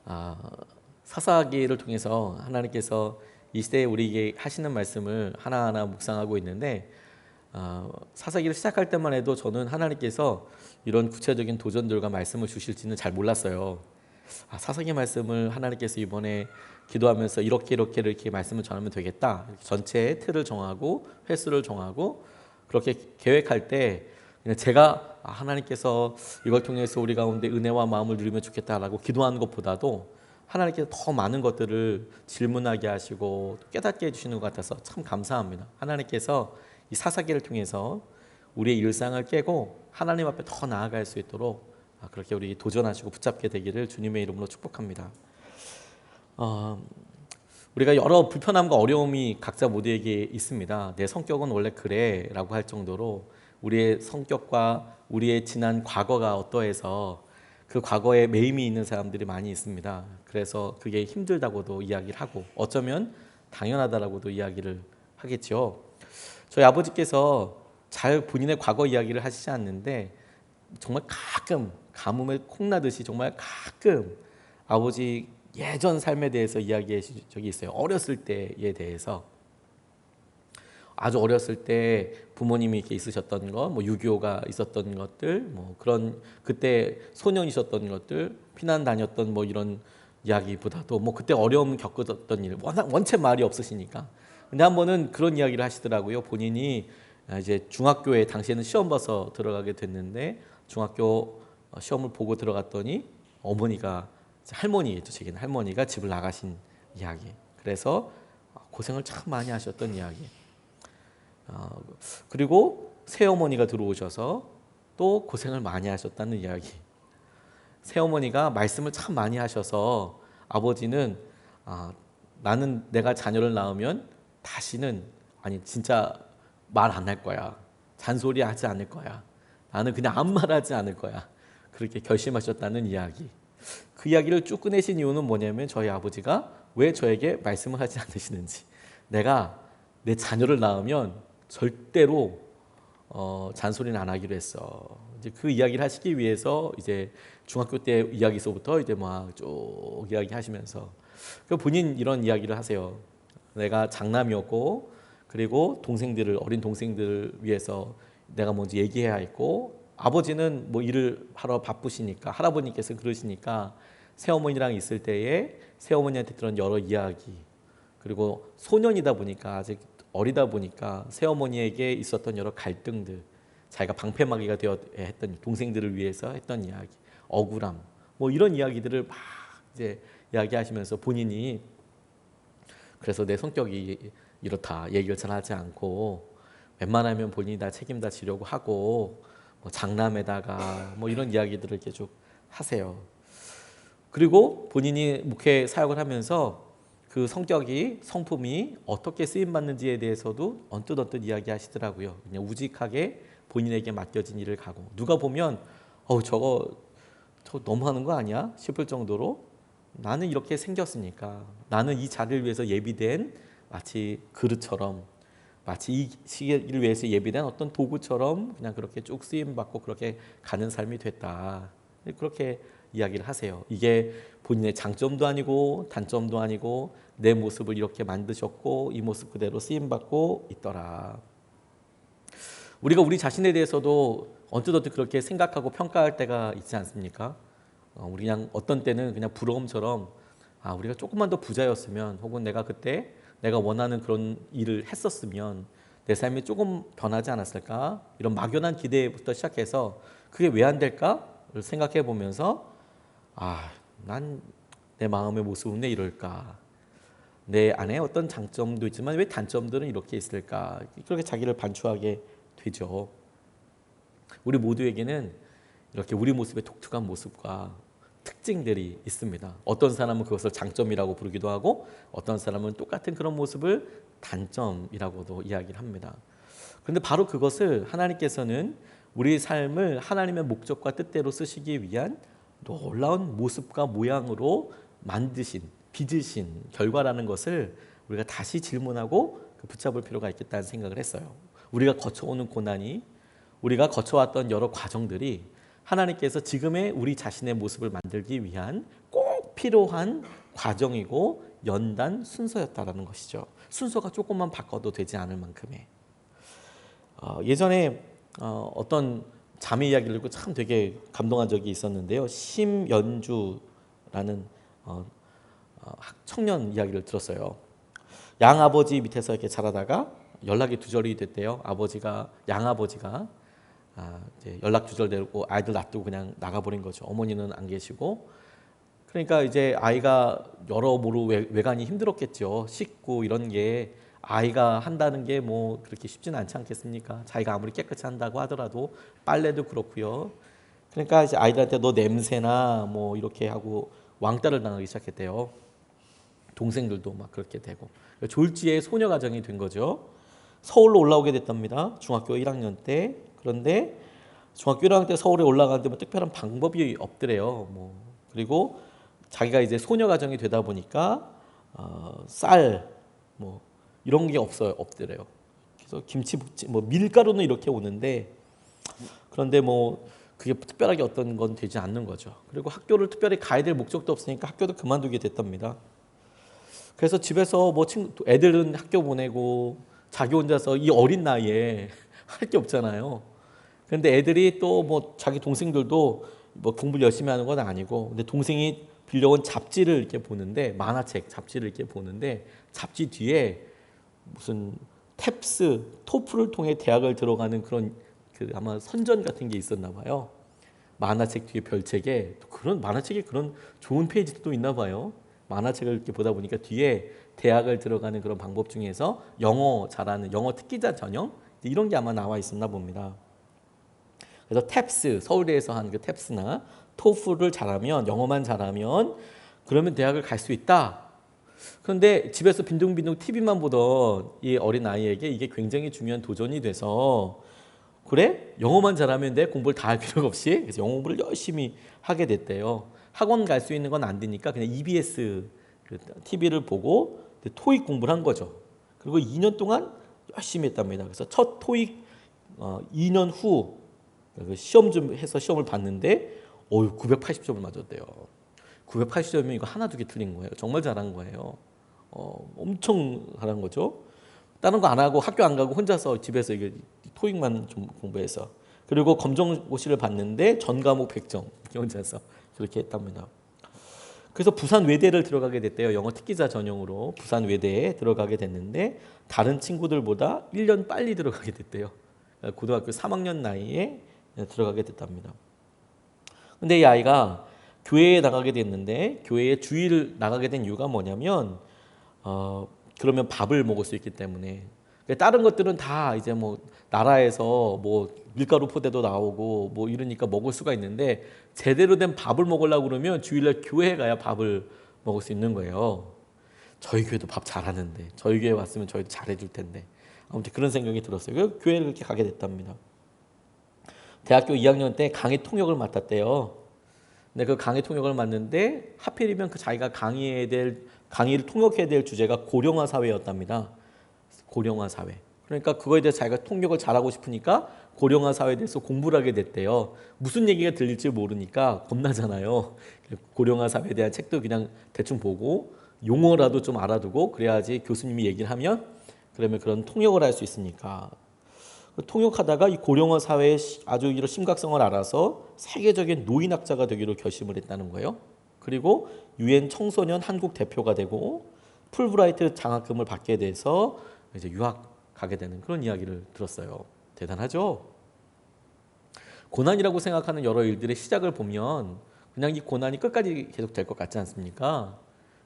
아, 사사기를 통해서 하나님께서 이 시대에 우리에게 하시는 말씀을 하나하나 묵상하고 있는데, 사사기를 시작할 때만 해도 저는 하나님께서 이런 구체적인 도전들과 말씀을 주실지는 잘 몰랐어요. 사사기 말씀을 하나님께서 이번에 기도하면서 이렇게 말씀을 전하면 되겠다, 전체의 틀을 정하고 횟수를 정하고 그렇게 계획할 때 그냥 제가 하나님께서 이걸 통해서 우리 가운데 은혜와 마음을 누리면 좋겠다라고 기도하는 것보다도 하나님께서 더 많은 것들을 질문하게 하시고 깨닫게 해주시는 것 같아서 참 감사합니다. 하나님께서 이 사사기를 통해서 우리의 일상을 깨고 하나님 앞에 더 나아갈 수 있도록 그렇게 우리 도전하시고 붙잡게 되기를 주님의 이름으로 축복합니다. 우리가 여러 불편함과 어려움이 각자 모두에게 있습니다. 내 성격은 원래 그래 라고 할 정도로 우리의 성격과 우리의 지난 과거가 어떠해서 그 과거에 매임이 있는 사람들이 많이 있습니다. 그래서 그게 힘들다고도 이야기를 하고 어쩌면 당연하다라고도 이야기를 하겠죠. 저희 아버지께서 잘 본인의 과거 이야기를 하시지 않는데 정말 가끔 가뭄에 콩나듯이 정말 가끔 아버지 예전 삶에 대해서 이야기해 준 적이 있어요. 어렸을 때에 대해서. 아주 어렸을 때 부모님이 이렇게 있으셨던 것, 뭐 6.25가 있었던 것들, 뭐 그런 그때 소년이셨던 것들, 피난 다녔던 뭐 이런 이야기보다도 뭐 그때 어려움 겪었던 일, 원체 말이 없으시니까. 근데 한 번은 그런 이야기를 하시더라고요. 본인이 이제 중학교에 당시에는 시험 봐서 들어가게 됐는데 중학교 시험을 보고 들어갔더니 어머니가 할머니겠죠. 제게는 할머니가 집을 나가신 이야기. 그래서 고생을 참 많이 하셨던 이야기. 그리고 새어머니가 들어오셔서 또 고생을 많이 하셨다는 이야기. 새어머니가 말씀을 참 많이 하셔서 아버지는 나는 내가 자녀를 낳으면 다시는 진짜 말 안 할 거야. 잔소리 하지 않을 거야. 나는 그냥 아무 말 하지 않을 거야. 그렇게 결심하셨다는 이야기. 그 이야기를 쭉 꺼내신 이유는 뭐냐면 저희 아버지가 왜 저에게 말씀을 하지 않으시는지, 내가 내 자녀를 낳으면 절대로 잔소리는 안 하기로 했어. 이제 그 이야기를 하시기 위해서 이제 중학교 때 이야기서부터 이제 막 쭉 이야기하시면서 그 본인 이런 이야기를 하세요. 내가 장남이었고 그리고 어린 동생들을 위해서 내가 먼저 얘기해야 했고 아버지는 뭐 일을 하러 바쁘시니까 할아버님께서 그러시니까 새어머니랑 있을 때에 새어머니한테 들은 여러 이야기 그리고 소년이다 보니까 아직 어리다 보니까 새어머니에게 있었던 여러 갈등들 자기가 방패막이가 되어 했던 동생들을 위해서 했던 이야기 억울함 뭐 이런 이야기들을 막 이제 이야기하시면서 본인이 그래서 내 성격이 이렇다 얘기를 잘 하지 않고 웬만하면 본인이 다 책임다 지려고 하고 뭐 장남에다가 뭐 이런 이야기들을 계속 하세요. 그리고 본인이 목회 사역을 하면서 그 성품이 어떻게 쓰임 받는지에 대해서도 언뜻 이야기하시더라고요. 그냥 우직하게 본인에게 맡겨진 일을 가고 누가 보면 저거 너무하는 거 아니야 싶을 정도로 나는 이렇게 생겼으니까 나는 이 자리를 위해서 예비된 마치 그릇처럼 마치 이 시기를 위해서 예비된 어떤 도구처럼 그냥 그렇게 쭉 쓰임받고 그렇게 가는 삶이 됐다. 그렇게 이야기를 하세요. 이게 본인의 장점도 아니고 단점도 아니고 내 모습을 이렇게 만드셨고 이 모습 그대로 쓰임받고 있더라. 우리가 우리 자신에 대해서도 언뜻 그렇게 생각하고 평가할 때가 있지 않습니까? 우리 그냥 어떤 때는 그냥 부러움처럼 우리가 조금만 더 부자였으면 혹은 내가 그때 내가 원하는 그런 일을 했었으면 내 삶이 조금 변하지 않았을까? 이런 막연한 기대부터 시작해서 그게 왜 안 될까를 생각해 보면서 난 내 마음의 모습은 왜 이럴까? 내 안에 어떤 장점도 있지만 왜 단점들은 이렇게 있을까? 그렇게 자기를 반추하게 되죠. 우리 모두에게는 이렇게 우리 모습의 독특한 모습과 특징들이 있습니다. 어떤 사람은 그것을 장점이라고 부르기도 하고 어떤 사람은 똑같은 그런 모습을 단점이라고도 이야기를 합니다. 그런데 바로 그것을 하나님께서는 우리 삶을 하나님의 목적과 뜻대로 쓰시기 위한 놀라운 모습과 모양으로 만드신, 빚으신 결과라는 것을 우리가 다시 질문하고 붙잡을 필요가 있겠다는 생각을 했어요. 우리가 거쳐오는 고난이 우리가 거쳐왔던 여러 과정들이 하나님께서 지금의 우리 자신의 모습을 만들기 위한 꼭 필요한 과정이고 연단 순서였다라는 것이죠. 순서가 조금만 바꿔도 되지 않을 만큼의. 예전에 어떤 자매 이야기를 듣고 참 되게 감동한 적이 있었는데요. 심연주라는 청년 이야기를 들었어요. 양아버지 밑에서 이렇게 자라다가 연락이 두절이 됐대요. 양아버지가 이제 연락 두절되고 아이들 놔두고 그냥 나가버린 거죠. 어머니는 안 계시고. 그러니까 이제 아이가 여러모로 외간이 힘들었겠죠. 씻고 이런 게 아이가 한다는 게 뭐 그렇게 쉽지는 않지 않겠습니까? 자기가 아무리 깨끗이 한다고 하더라도 빨래도 그렇고요. 그러니까 이제 아이들한테 너 냄새나 뭐 이렇게 하고 왕따를 당하기 시작했대요. 동생들도 막 그렇게 되고 졸지에 소녀 가정이 된 거죠. 서울로 올라오게 됐답니다. 중학교 1학년 때. 그런데 중학교 1학년 때 서울에 올라가는데 뭐 특별한 방법이 없더래요. 뭐 그리고 자기가 이제 소녀 가정이 되다 보니까 쌀 뭐 이런 게 없더래요. 그래서 김치 뭐 밀가루는 이렇게 오는데 그런데 뭐 그게 특별하게 어떤 건 되지 않는 거죠. 그리고 학교를 특별히 가야 될 목적도 없으니까 학교도 그만두게 됐답니다. 그래서 집에서 뭐 애들은 학교 보내고 자기 혼자서 이 어린 나이에 할 게 없잖아요. 그런데 애들이 또 뭐 자기 동생들도 뭐 공부를 열심히 하는 건 아니고 근데 동생이 빌려온 잡지를 이렇게 보는데 만화책 잡지를 이렇게 보는데 잡지 뒤에 무슨 탭스 토플을 통해 대학을 들어가는 그런 아마 선전 같은 게 있었나 봐요. 만화책 뒤에 별책에 그런 만화책에 그런 좋은 페이지도 있나 봐요. 만화책을 이렇게 보다 보니까 뒤에 대학을 들어가는 그런 방법 중에서 영어 잘하는 영어 특기자 전형 이런 게 아마 나와 있었나 봅니다. 그래서 탭스 서울대에서 한 그 탭스나 토플을 잘하면 영어만 잘하면 그러면 대학을 갈 수 있다. 그런데 집에서 빈둥빈둥 TV만 보던 이 어린 아이에게 이게 굉장히 중요한 도전이 돼서 그래? 영어만 잘하면 돼? 공부를 다 할 필요가 없이? 그래서 영어 공부를 열심히 하게 됐대요. 학원 갈 수 있는 건 안 되니까 그냥 EBS TV를 보고 토익 공부를 한 거죠. 그리고 2년 동안 열심히 했답니다. 그래서 첫 토익 2년 후 시험 좀 해서 시험을 봤는데 980점을 맞았대요. 980점이면 이거 하나 두 개 틀린 거예요. 정말 잘한 거예요. 엄청 잘한 거죠. 다른 거 안 하고 학교 안 가고 혼자서 집에서 이게 토익만 좀 공부해서 그리고 검정고시를 봤는데 전 과목 100점 혼자서 그렇게 했답니다. 그래서 부산 외대를 들어가게 됐대요. 영어 특기자 전형으로 부산 외대에 들어가게 됐는데 다른 친구들보다 1년 빨리 들어가게 됐대요. 고등학교 3학년 나이에 들어가게 됐답니다. 근데 이 아이가 교회에 나가게 됐는데 교회에 주일 나가게 된 이유가 뭐냐면 그러면 밥을 먹을 수 있기 때문에 다른 것들은 다 이제 뭐 나라에서 뭐 밀가루 포대도 나오고 뭐 이러니까 먹을 수가 있는데 제대로 된 밥을 먹으려고 그러면 주일날 교회에 가야 밥을 먹을 수 있는 거예요. 저희 교회도 밥 잘하는데 저희 교회 왔으면 저희도 잘해줄 텐데 아무튼 그런 생각이 들었어요. 그래서 교회를 그렇게 가게 됐답니다. 대학교 2학년 때 강의 통역을 맡았대요. 근데 그 강의 통역을 맡는데 하필이면 그 자기가 강의를 통역해야 될 주제가 고령화 사회였답니다. 고령화 사회. 그러니까 그거에 대해서 자기가 통역을 잘하고 싶으니까 고령화 사회에 대해서 공부를 하게 됐대요. 무슨 얘기가 들릴지 모르니까 겁나잖아요. 고령화 사회에 대한 책도 그냥 대충 보고 용어라도 좀 알아두고 그래야지 교수님이 얘기를 하면 그러면 그런 통역을 할 수 있으니까. 통역하다가 이 고령화 사회의 아주 이런 심각성을 알아서 세계적인 노인학자가 되기로 결심을 했다는 거예요. 그리고 유엔 청소년 한국 대표가 되고 풀브라이트 장학금을 받게 돼서 이제 유학 가게 되는 그런 이야기를 들었어요. 대단하죠? 고난이라고 생각하는 여러 일들의 시작을 보면 그냥 이 고난이 끝까지 계속 될 것 같지 않습니까?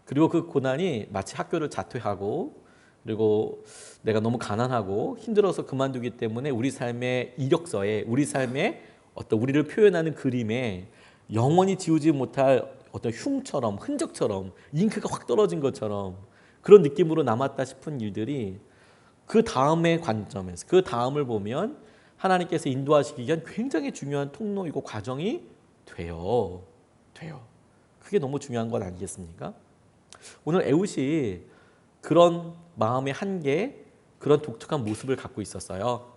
그리고 그 고난이 마치 학교를 자퇴하고 그리고 내가 너무 가난하고 힘들어서 그만두기 때문에 우리 삶의 이력서에 우리 삶의 어떤 우리를 표현하는 그림에 영원히 지우지 못할 어떤 흉처럼 흔적처럼 잉크가 확 떨어진 것처럼 그런 느낌으로 남았다 싶은 일들이 그 다음의 관점에서 그 다음을 보면 하나님께서 인도하시기 위한 굉장히 중요한 통로이고 과정이 돼요. 그게 너무 중요한 건 아니겠습니까? 오늘 에웃이 그런 마음의 한계, 그런 독특한 모습을 갖고 있었어요.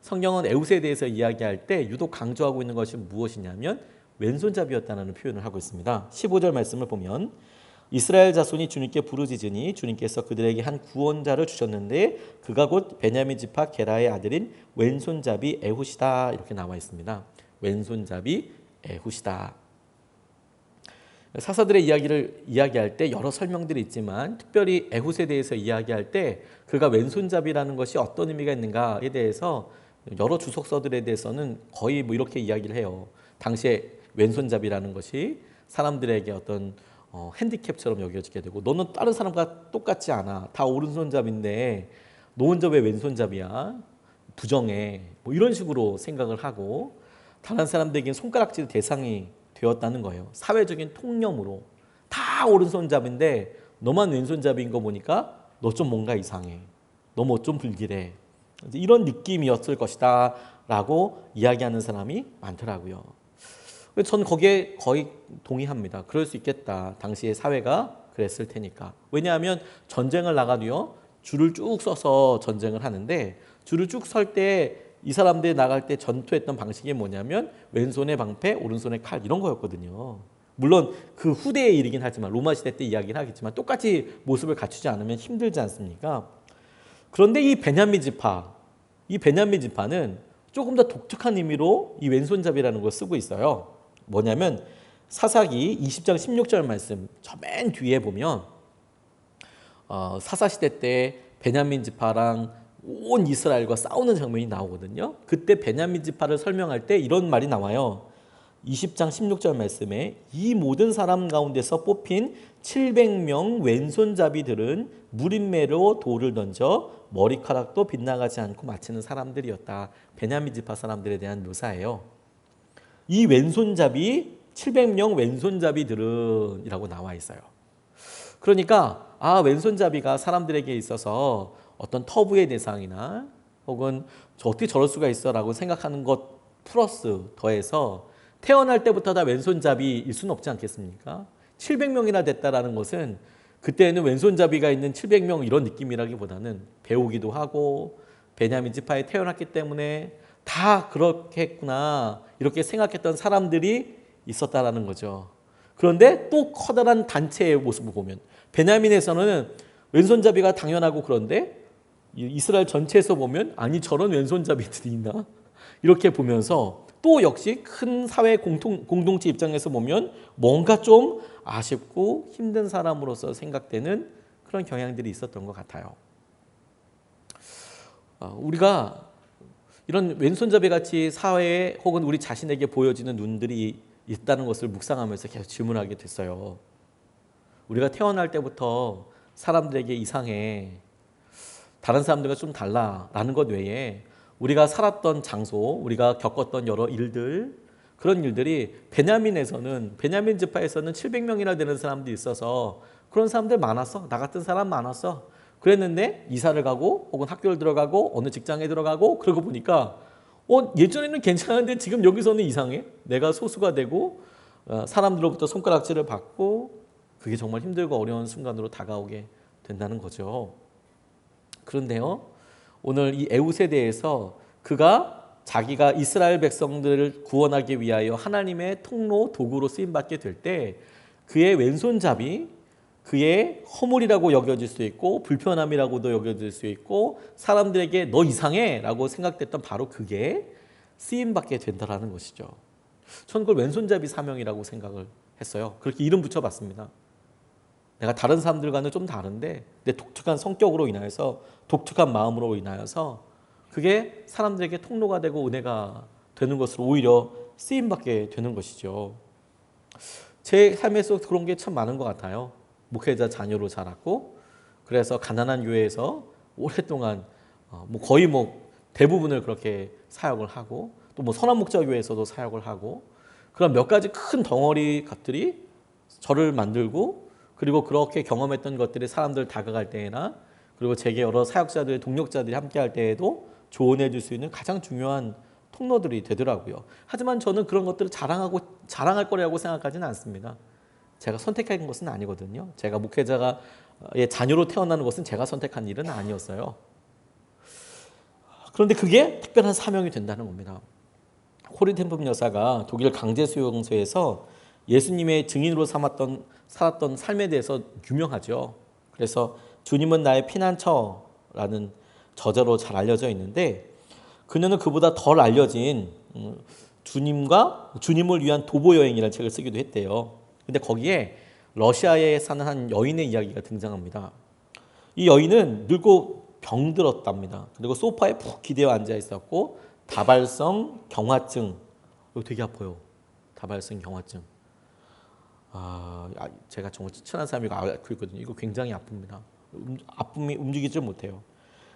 성경은 에웃에 대해서 이야기할 때 유독 강조하고 있는 것이 무엇이냐면 왼손잡이였다는 표현을 하고 있습니다. 15절 말씀을 보면 이스라엘 자손이 주님께 부르짖으니 주님께서 그들에게 한 구원자를 주셨는데 그가 곧 베냐민 지파 게라의 아들인 왼손잡이 에훗이다. 이렇게 나와 있습니다. 왼손잡이 에훗이다. 사사들의 이야기를 이야기할 때 여러 설명들이 있지만 특별히 에훗에 대해서 이야기할 때 그가 왼손잡이라는 것이 어떤 의미가 있는가에 대해서 여러 주석서들에 대해서는 거의 뭐 이렇게 이야기를 해요. 당시에 왼손잡이라는 것이 사람들에게 어떤 핸디캡처럼 여겨지게 되고 너는 다른 사람과 똑같지 않아. 다 오른손잡인데 너 혼자 왜 왼손잡이야? 부정해. 뭐 이런 식으로 생각을 하고 다른 사람들에게는 손가락질 대상이 되었다는 거예요. 사회적인 통념으로 다 오른손잡인데 너만 왼손잡이인 거 보니까 너 좀 뭔가 이상해. 너 뭐 좀 불길해. 이런 느낌이었을 것이다 라고 이야기하는 사람이 많더라고요. 저는 거기에 거의 동의합니다. 그럴 수 있겠다. 당시의 사회가 그랬을 테니까. 왜냐하면 전쟁을 나가도요. 줄을 쭉 서서 전쟁을 하는데 줄을 쭉 설 때 이 사람들이 나갈 때 전투했던 방식이 뭐냐면 왼손에 방패, 오른손에 칼 이런 거였거든요. 물론 그 후대의 일이긴 하지만 로마 시대 때 이야기는 하겠지만 똑같이 모습을 갖추지 않으면 힘들지 않습니까? 그런데 이 베냐민 지파는 조금 더 독특한 의미로 이 왼손잡이라는 걸 쓰고 있어요. 뭐냐면 사사기 20장 16절 말씀 저 맨 뒤에 보면 사사시대 때 베냐민 지파랑 온 이스라엘과 싸우는 장면이 나오거든요. 그때 베냐민 지파를 설명할 때 이런 말이 나와요. 20장 16절 말씀에 이 모든 사람 가운데서 뽑힌 700명 왼손잡이들은 무림매로 돌을 던져 머리카락도 빗나가지 않고 마치는 사람들이었다. 베냐민 지파 사람들에 대한 묘사예요. 이 왼손잡이 700명 왼손잡이들은 이라고 나와 있어요. 그러니까 왼손잡이가 사람들에게 있어서 어떤 터부의 대상이나 혹은 어떻게 저럴 수가 있어 라고 생각하는 것 플러스 더해서 태어날 때부터 다 왼손잡이일 수는 없지 않겠습니까? 700명이나 됐다라는 것은 그때는 왼손잡이가 있는 700명 이런 느낌이라기보다는 배우기도 하고 베냐민 지파에 태어났기 때문에 다 그렇게 했구나 이렇게 생각했던 사람들이 있었다라는 거죠. 그런데 또 커다란 단체의 모습을 보면 베냐민에서는 왼손잡이가 당연하고 그런데 이스라엘 전체에서 보면 아니 저런 왼손잡이들이 있나? 이렇게 보면서 또 역시 큰 사회 공동체 입장에서 보면 뭔가 좀 아쉽고 힘든 사람으로서 생각되는 그런 경향들이 있었던 것 같아요. 우리가 이런 왼손잡이 같이 사회에 혹은 우리 자신에게 보여지는 눈들이 있다는 것을 묵상하면서 계속 질문하게 됐어요. 우리가 태어날 때부터 사람들에게 이상해, 다른 사람들과 좀 달라라는 것 외에 우리가 살았던 장소, 우리가 겪었던 여러 일들, 그런 일들이 베냐민 지파에서는 700명이나 되는 사람들이 있어서 그런 사람들 많았어. 나 같은 사람 많았어. 그랬는데 이사를 가고 혹은 학교를 들어가고 어느 직장에 들어가고 그러고 보니까 예전에는 괜찮은데 지금 여기서는 이상해. 내가 소수가 되고 사람들로부터 손가락질을 받고 그게 정말 힘들고 어려운 순간으로 다가오게 된다는 거죠. 그런데요, 오늘 이 에훗에 대해서 그가 자기가 이스라엘 백성들을 구원하기 위하여 하나님의 통로 도구로 쓰임받게 될 때 그의 왼손잡이, 그의 허물이라고 여겨질 수 있고 불편함이라고도 여겨질 수 있고 사람들에게 너 이상해 라고 생각됐던 바로 그게 쓰임받게 된다는 것이죠. 저는 그걸 왼손잡이 사명이라고 생각을 했어요. 그렇게 이름 붙여봤습니다. 내가 다른 사람들과는 좀 다른데 내 독특한 성격으로 인하여서 독특한 마음으로 인하여서 그게 사람들에게 통로가 되고 은혜가 되는 것으로 오히려 쓰임받게 되는 것이죠. 제 삶에서 그런 게 참 많은 것 같아요. 목회자 자녀로 자랐고 그래서 가난한 교회에서 오랫동안 거의 대부분을 그렇게 사역을 하고 또 선한 목자 교회에서도 사역을 하고 그런 몇 가지 큰 덩어리 것들이 저를 만들고 그리고 그렇게 경험했던 것들이 사람들 다가갈 때나 그리고 제게 여러 사역자들, 동력자들이 함께할 때에도 조언해 줄 수 있는 가장 중요한 통로들이 되더라고요. 하지만 저는 그런 것들을 자랑할 거라고 생각하지는 않습니다. 제가 선택한 것은 아니거든요. 제가 목회자의 자녀로 태어나는 것은 제가 선택한 일은 아니었어요. 그런데 그게 특별한 사명이 된다는 겁니다. 코리텐품 여사가 독일 강제 수용소에서 예수님의 증인으로 살았던 삶에 대해서 유명하죠. 그래서 주님은 나의 피난처라는 저자로 잘 알려져 있는데, 그녀는 그보다 덜 알려진 주님을 위한 도보 여행이라는 책을 쓰기도 했대요. 근데 거기에 러시아에 사는 한 여인의 이야기가 등장합니다. 이 여인은 늙고 병들었답니다. 그리고 소파에 푹 기대어 앉아 있었고, 다발성 경화증, 이거 되게 아파요. 다발성 경화증. 제가 정말 친한 사람이 앓고 있거든요. 이거 굉장히 아픕니다. 아픔이 움직이지 못해요.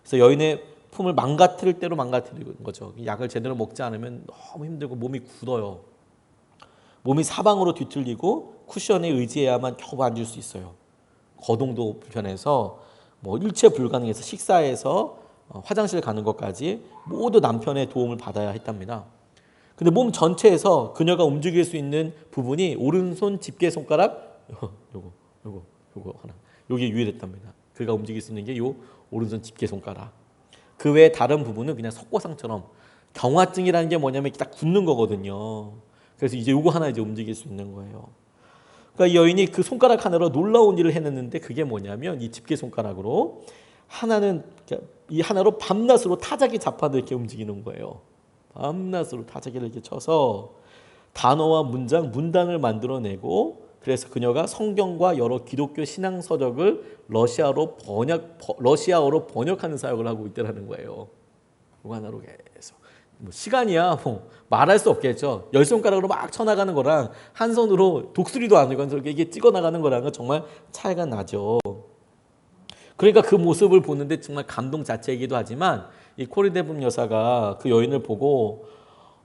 그래서 여인의 품을 망가뜨릴 대로 망가뜨리는 거죠. 약을 제대로 먹지 않으면 너무 힘들고 몸이 굳어요. 몸이 사방으로 뒤틀리고 쿠션에 의지해야만 겨우 앉을 수 있어요. 거동도 불편해서 일체 불가능해서 식사해서 화장실 가는 것까지 모두 남편의 도움을 받아야 했답니다. 근데 몸 전체에서 그녀가 움직일 수 있는 부분이 오른손 집게 손가락 요거 하나, 요게 유일했답니다. 그가 움직일 수 있는 게 요 오른손 집게 손가락. 그 외에 다른 부분은 그냥 석고상처럼, 경화증이라는 게 뭐냐면 딱 굳는 거거든요. 그래서 이제 요거 하나 이제 움직일 수 있는 거예요. 그러니까 이 여인이 그 손가락 하나로 놀라운 일을 해냈는데, 그게 뭐냐면 이 집게 손가락으로 이 하나로 밤낮으로 타자기 자판을 이렇게 움직이는 거예요. 밤낮으로 타자기를 이렇게 쳐서 단어와 문단을 만들어내고, 그래서 그녀가 성경과 여러 기독교 신앙 서적을 러시아어로 번역하는 사역을 하고 있다는 거예요. 이거 하나로 계속. 시간이야 말할 수 없겠죠. 열 손가락으로 막 쳐나가는 거랑 한 손으로 독수리도 아니고 이게 찍어 나가는 거랑은 정말 차이가 나죠. 그러니까 그 모습을 보는데 정말 감동 자체이기도 하지만, 이 코리텐품 여사가 그 여인을 보고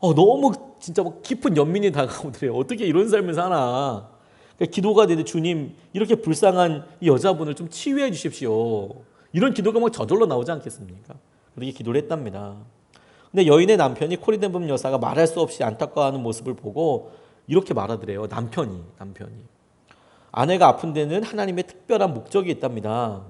너무 진짜 깊은 연민이 다가오더래요. 어떻게 이런 삶을 사나. 그러니까 기도가 되는데, 주님, 이렇게 불쌍한 이 여자분을 좀 치유해 주십시오. 이런 기도가 막 저절로 나오지 않겠습니까? 그렇게 기도를 했답니다. 근데 여인의 남편이 코리텐품 여사가 말할 수 없이 안타까워하는 모습을 보고 이렇게 말하더래요. 남편이 아내가 아픈 데는 하나님의 특별한 목적이 있답니다.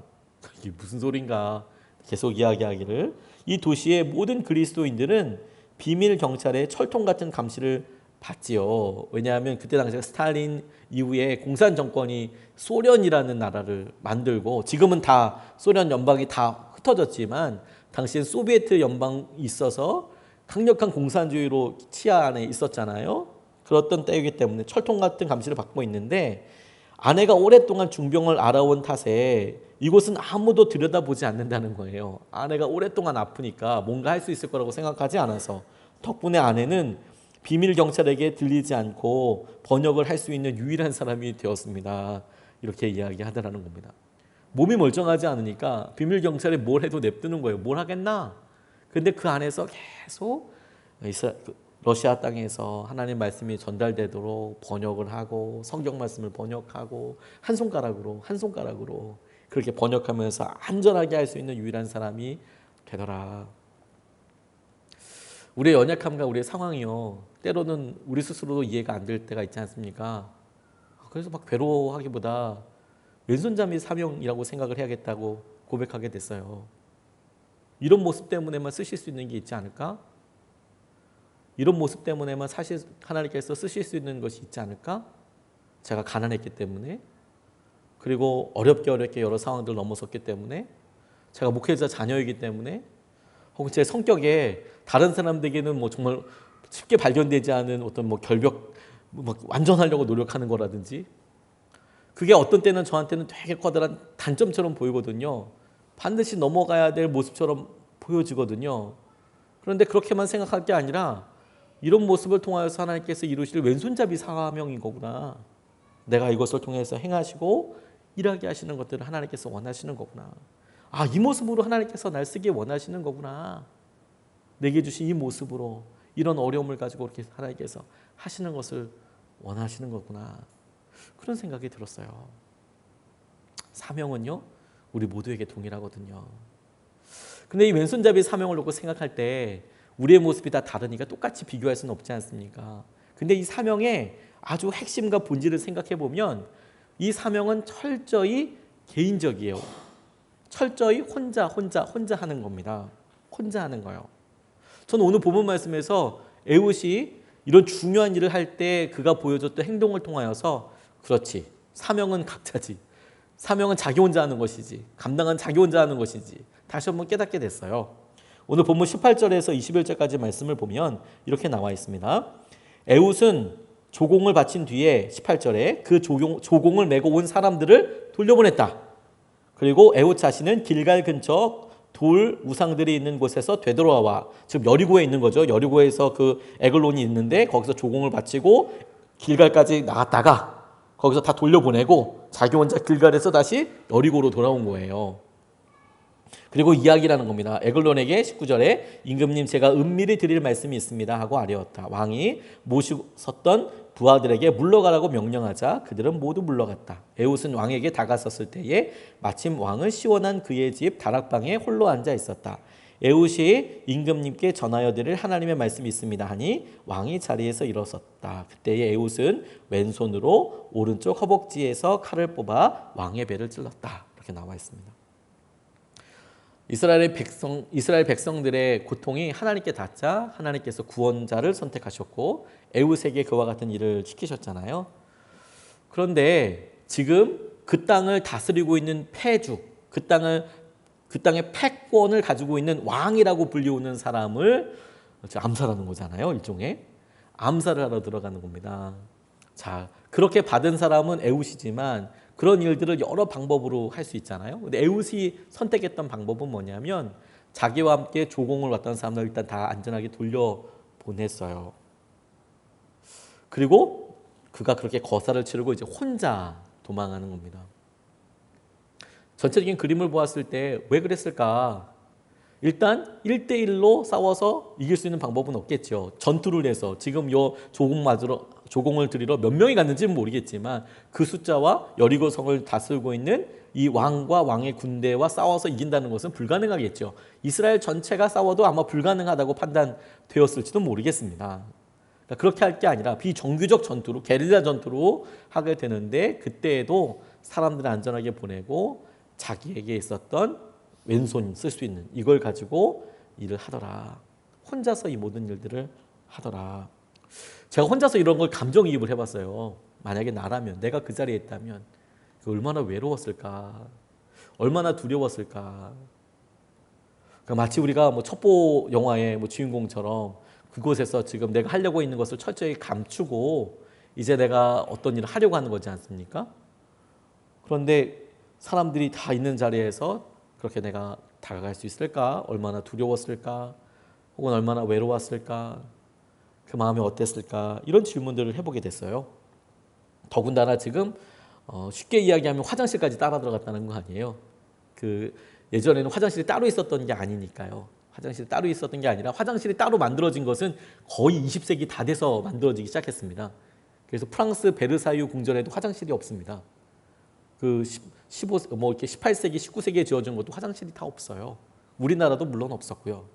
이게 무슨 소린가 계속 이야기하기를, 이 도시의 모든 그리스도인들은 비밀 경찰의 철통 같은 감시를 받지요. 왜냐하면 그때 당시에 스탈린 이후에 공산 정권이 소련이라는 나라를 만들고, 지금은 다 소련 연방이 다 흩어졌지만 당시엔 소비에트 연방이 있어서 강력한 공산주의로 치하 안에 있었잖아요. 그랬던 때이기 때문에 철통 같은 감시를 받고 있는데, 아내가 오랫동안 중병을 앓아온 탓에 이곳은 아무도 들여다보지 않는다는 거예요. 아내가 오랫동안 아프니까 뭔가 할 수 있을 거라고 생각하지 않아서, 덕분에 아내는 비밀 경찰에게 들리지 않고 번역을 할 수 있는 유일한 사람이 되었습니다. 이렇게 이야기하더라는 겁니다. 몸이 멀쩡하지 않으니까 비밀 경찰이 뭘 해도 냅두는 거예요. 뭘 하겠나? 근데 그 안에서 계속 러시아 땅에서 하나님 말씀이 전달되도록 번역을 하고, 성경 말씀을 번역하고, 한 손가락으로 그렇게 번역하면서 안전하게 할 수 있는 유일한 사람이 되더라. 우리의 연약함과 우리의 상황이요, 때로는 우리 스스로도 이해가 안 될 때가 있지 않습니까? 그래서 막 괴로워하기보다 왼손잡이 사명이라고 생각을 해야겠다고 고백하게 됐어요. 이런 모습 때문에만 쓰실 수 있는 게 있지 않을까? 이런 모습 때문에만 사실 하나님께서 쓰실 수 있는 것이 있지 않을까? 제가 가난했기 때문에, 그리고 어렵게 여러 상황들을 넘어섰기 때문에, 제가 목회자 자녀이기 때문에, 혹은 제 성격에 다른 사람들에게는 정말 쉽게 발견되지 않은 어떤 결벽, 완전하려고 노력하는 거라든지, 그게 어떤 때는 저한테는 되게 커다란 단점처럼 보이거든요. 반드시 넘어가야 될 모습처럼 보여지거든요. 그런데 그렇게만 생각할 게 아니라, 이런 모습을 통하여서 하나님께서 이루실 왼손잡이 사명인 거구나. 내가 이것을 통해서 행하시고 일하게 하시는 것들을 하나님께서 원하시는 거구나. 이 모습으로 하나님께서 날 쓰기 원하시는 거구나. 내게 주신 이 모습으로 이런 어려움을 가지고 이렇게 하나님께서 하시는 것을 원하시는 거구나. 그런 생각이 들었어요. 사명은요, 우리 모두에게 동일하거든요. 근데 이 왼손잡이 사명을 놓고 생각할 때 우리의 모습이 다 다르니까 똑같이 비교할 수는 없지 않습니까? 근데 이 사명의 아주 핵심과 본질을 생각해 보면, 이 사명은 철저히 개인적이에요. 철저히 혼자 하는 겁니다. 혼자 하는 거예요. 저는 오늘 본문 말씀에서 에훗이 이런 중요한 일을 할 때 그가 보여줬던 행동을 통하여서 그렇지, 사명은 각자지, 사명은 자기 혼자 하는 것이지, 감당은 자기 혼자 하는 것이지 다시 한번 깨닫게 됐어요. 오늘 본문 18절에서 21절까지 말씀을 보면 이렇게 나와 있습니다. 에훗은 조공을 바친 뒤에 18절에 그 조공을 메고 온 사람들을 돌려보냈다. 그리고 에훗 자신은 길갈 근처 돌 우상들이 있는 곳에서 되돌아와, 지금 여리고에 있는 거죠. 여리고에서 그 에글론이 있는데 거기서 조공을 바치고 길갈까지 나갔다가 거기서 다 돌려보내고 자기 혼자 길갈에서 다시 여리고로 돌아온 거예요. 그리고 이야기라는 겁니다. 에글론에게 19절에 임금님 제가 은밀히 드릴 말씀이 있습니다 하고 아뢰었다. 왕이 모시고 섰던 부하들에게 물러가라고 명령하자 그들은 모두 물러갔다. 에훗은 왕에게 다가섰을 때에 마침 왕은 시원한 그의 집 다락방에 홀로 앉아 있었다. 에훗이 임금님께 전하여 드릴 하나님의 말씀이 있습니다 하니 왕이 자리에서 일어섰다. 그때에 에훗은 왼손으로 오른쪽 허벅지에서 칼을 뽑아 왕의 배를 찔렀다. 이렇게 나와 있습니다. 이스라엘 백성들의 고통이 하나님께 닿자 하나님께서 구원자를 선택하셨고 에훗에게 그와 같은 일을 시키셨잖아요. 그런데 지금 그 땅을 다스리고 있는 패주, 그 땅의 패권을 가지고 있는 왕이라고 불리우는 사람을 암살하는 거잖아요. 일종의 암살을 하러 들어가는 겁니다. 자, 그렇게 받은 사람은 에훗이지만 그런 일들을 여러 방법으로 할 수 있잖아요. 근데 에훗이 선택했던 방법은 뭐냐면 자기와 함께 조공을 왔던 사람들 일단 다 안전하게 돌려보냈어요. 그리고 그가 그렇게 거사를 치르고 이제 혼자 도망하는 겁니다. 전체적인 그림을 보았을 때 왜 그랬을까? 일단 1대1로 싸워서 이길 수 있는 방법은 없겠죠. 전투를 해서 지금 요 조공을 들이러 몇 명이 갔는지는 모르겠지만 그 숫자와 여리고 성을 다스리고 있는 이 왕과 왕의 군대와 싸워서 이긴다는 것은 불가능하겠죠. 이스라엘 전체가 싸워도 아마 불가능하다고 판단되었을지도 모르겠습니다. 그러니까 그렇게 할 게 아니라 비정규적 전투로, 게릴라 전투로 하게 되는데 그때에도 사람들을 안전하게 보내고 자기에게 있었던 왼손 쓸 수 있는 이걸 가지고 일을 하더라. 혼자서 이 모든 일들을 하더라. 제가 혼자서 이런 걸 감정이입을 해봤어요. 만약에 나라면, 내가 그 자리에 있다면 얼마나 외로웠을까, 얼마나 두려웠을까. 그러니까 마치 우리가 뭐 첩보 영화의 뭐 주인공처럼 그곳에서 지금 내가 하려고 있는 것을 철저히 감추고 이제 내가 어떤 일을 하려고 하는 거지 않습니까? 그런데 사람들이 다 있는 자리에서 그렇게 내가 다가갈 수 있을까? 얼마나 두려웠을까? 혹은 얼마나 외로웠을까? 그 마음이 어땠을까? 이런 질문들을 해보게 됐어요. 더군다나 지금 쉽게 이야기하면 화장실까지 따라 들어갔다는 거 아니에요. 그 예전에는 화장실이 따로 있었던 게 아니니까요. 화장실이 따로 있었던 게 아니라 화장실이 따로 만들어진 것은 거의 20세기 다 돼서 만들어지기 시작했습니다. 그래서 프랑스 베르사유 궁전에도 화장실이 없습니다. 그 18세기, 19세기에 지어진 것도 화장실이 다 없어요. 우리나라도 물론 없었고요.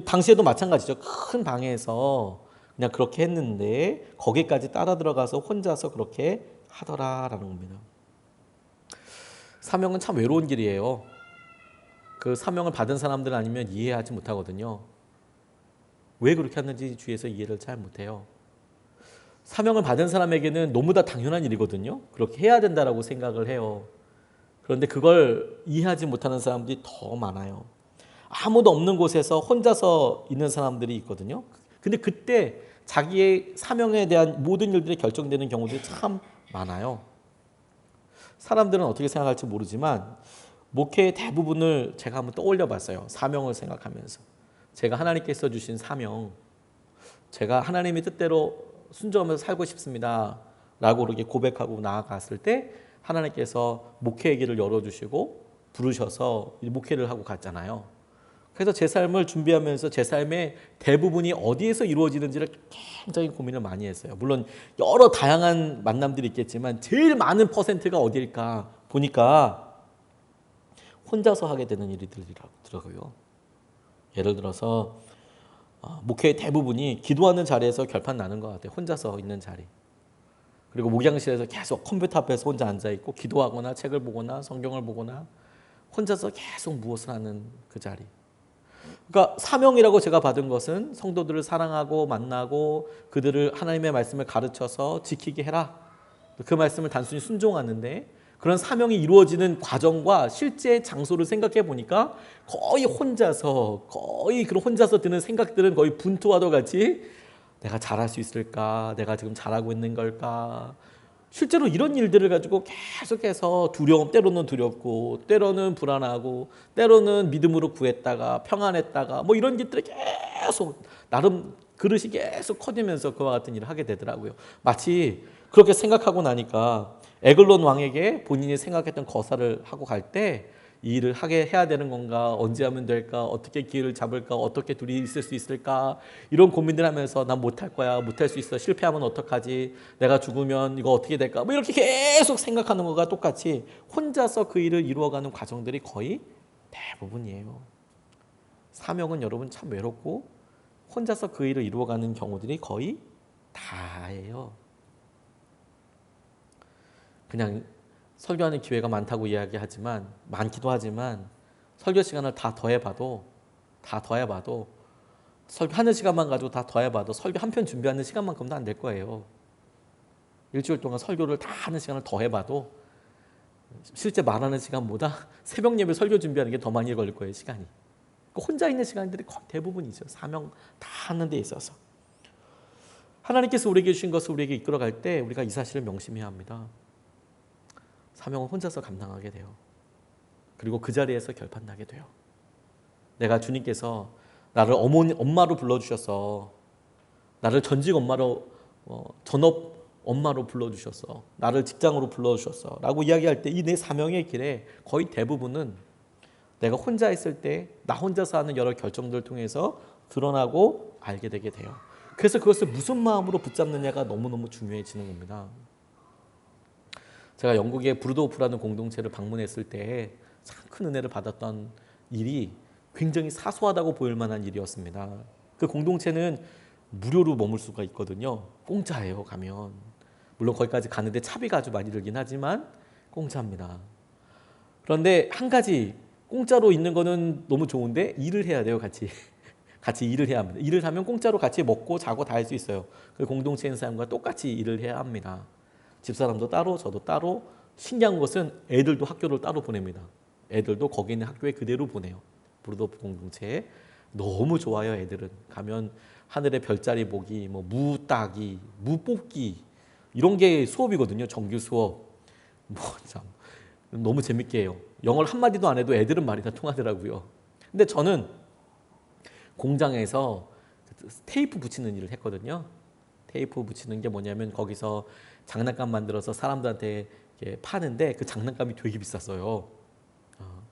당시에도 마찬가지죠. 큰 방에서 그냥 그렇게 했는데 거기까지 따라 들어가서 혼자서 그렇게 하더라라는 겁니다. 사명은 참 외로운 길이에요. 그 사명을 받은 사람들 아니면 이해하지 못하거든요. 왜 그렇게 하는지 주위에서 이해를 잘 못해요. 사명을 받은 사람에게는 너무나 당연한 일이거든요. 그렇게 해야 된다라고 생각을 해요. 그런데 그걸 이해하지 못하는 사람들이 더 많아요. 아무도 없는 곳에서 혼자서 있는 사람들이 있거든요. 근데 그때 자기의 사명에 대한 모든 일들이 결정되는 경우들이 참 많아요. 사람들은 어떻게 생각할지 모르지만 목회의 대부분을 제가 한번 떠올려 봤어요. 사명을 생각하면서. 제가 하나님께서 주신 사명, 제가 하나님의 뜻대로 순종하면서 살고 싶습니다 라고 그렇게 고백하고 나아갔을 때 하나님께서 목회의 길을 열어주시고 부르셔서 목회를 하고 갔잖아요. 그래서 제 삶을 준비하면서 제 삶의 대부분이 어디에서 이루어지는지를 굉장히 고민을 많이 했어요. 물론 여러 다양한 만남들이 있겠지만 제일 많은 퍼센트가 어디일까 보니까 혼자서 하게 되는 일이더라고요. 예를 들어서 목회의 대부분이 기도하는 자리에서 결판 나는 것 같아요. 혼자서 있는 자리. 그리고 목양실에서 계속 컴퓨터 앞에서 혼자 앉아있고 기도하거나 책을 보거나 성경을 보거나 혼자서 계속 무엇을 하는 그 자리. 그러니까 사명이라고 제가 받은 것은 성도들을 사랑하고 만나고 그들을 하나님의 말씀을 가르쳐서 지키게 해라. 그 말씀을 단순히 순종하는데 그런 사명이 이루어지는 과정과 실제 장소를 생각해 보니까 거의 그런 혼자서 드는 생각들은 거의 분투와도 같이 내가 잘할 수 있을까? 내가 지금 잘하고 있는 걸까? 실제로 이런 일들을 가지고 계속해서 때로는 두렵고, 때로는 불안하고, 때로는 믿음으로 구했다가 평안했다가 뭐 이런 것들이 계속 나름 그릇이 계속 커지면서 그와 같은 일을 하게 되더라고요. 마치 그렇게 생각하고 나니까 에글론 왕에게 본인이 생각했던 거사를 하고 갈 때 이 일을 하게 해야 되는 건가? 언제 하면 될까? 어떻게 기회를 잡을까? 어떻게 둘이 있을 수 있을까? 이런 고민들 하면서 난 못할 거야. 못할 수 있어. 실패하면 어떡하지? 내가 죽으면 이거 어떻게 될까? 뭐 이렇게 계속 생각하는 것과 똑같이 혼자서 그 일을 이루어가는 과정들이 거의 대부분이에요. 사명은 여러분 참 외롭고 혼자서 그 일을 이루어가는 경우들이 거의 다예요. 그냥 설교하는 기회가 많기도 하지만 설교 시간을 다 더해봐도 설교하는 시간만 가지고 다 더해봐도 설교 한 편 준비하는 시간만큼도 안 될 거예요. 일주일 동안 설교를 다 하는 시간을 더해봐도 실제 말하는 시간보다 새벽 예배 설교 준비하는 게 더 많이 걸릴 거예요, 시간이. 혼자 있는 시간들이 거의 대부분이죠. 사명 다 하는 데 있어서. 하나님께서 우리에게 주신 것을 우리에게 이끌어갈 때 우리가 이 사실을 명심해야 합니다. 사명은 혼자서 감당하게 돼요. 그리고 그 자리에서 결판나게 돼요. 내가 주님께서 나를 엄마로 불러주셔서 나를 전직 엄마로 전업 엄마로 불러주셔서 나를 직장으로 불러주셔서 라고 이야기할 때 이 내 사명의 길에 거의 대부분은 내가 혼자 있을 때 나 혼자서 하는 여러 결정들을 통해서 드러나고 알게 되게 돼요. 그래서 그것을 무슨 마음으로 붙잡느냐가 너무너무 중요해지는 겁니다. 제가 영국의 브루도프라는 공동체를 방문했을 때 참 큰 은혜를 받았던 일이 굉장히 사소하다고 보일 만한 일이었습니다. 그 공동체는 무료로 머물 수가 있거든요. 공짜예요, 가면. 물론 거기까지 가는데 차비가 아주 많이 들긴 하지만 공짜입니다. 그런데 한 가지, 공짜로 있는 거는 너무 좋은데 일을 해야 돼요, 같이. 같이 일을 해야 합니다. 일을 하면 공짜로 같이 먹고 자고 다 할 수 있어요. 그 공동체 있는 사람과 똑같이 일을 해야 합니다. 집사람도 따로 저도 따로. 신기한 것은 애들도 학교를 따로 보냅니다. 애들도 거기 있는 학교에 그대로 보내요. 브루도프 공동체에. 너무 좋아요. 애들은 가면 하늘의 별자리 보기, 뭐 무 따기, 무 뽑기 이런 게 수업이거든요. 정규 수업. 뭐 참 너무 재밌게 해요. 영어를 한마디도 안 해도 애들은 말이 다 통하더라고요. 근데 저는 공장에서 테이프 붙이는 일을 했거든요. 테이프 붙이는 게 뭐냐면 거기서 장난감 만들어서 사람들한테 파는데 그 장난감이 되게 비쌌어요.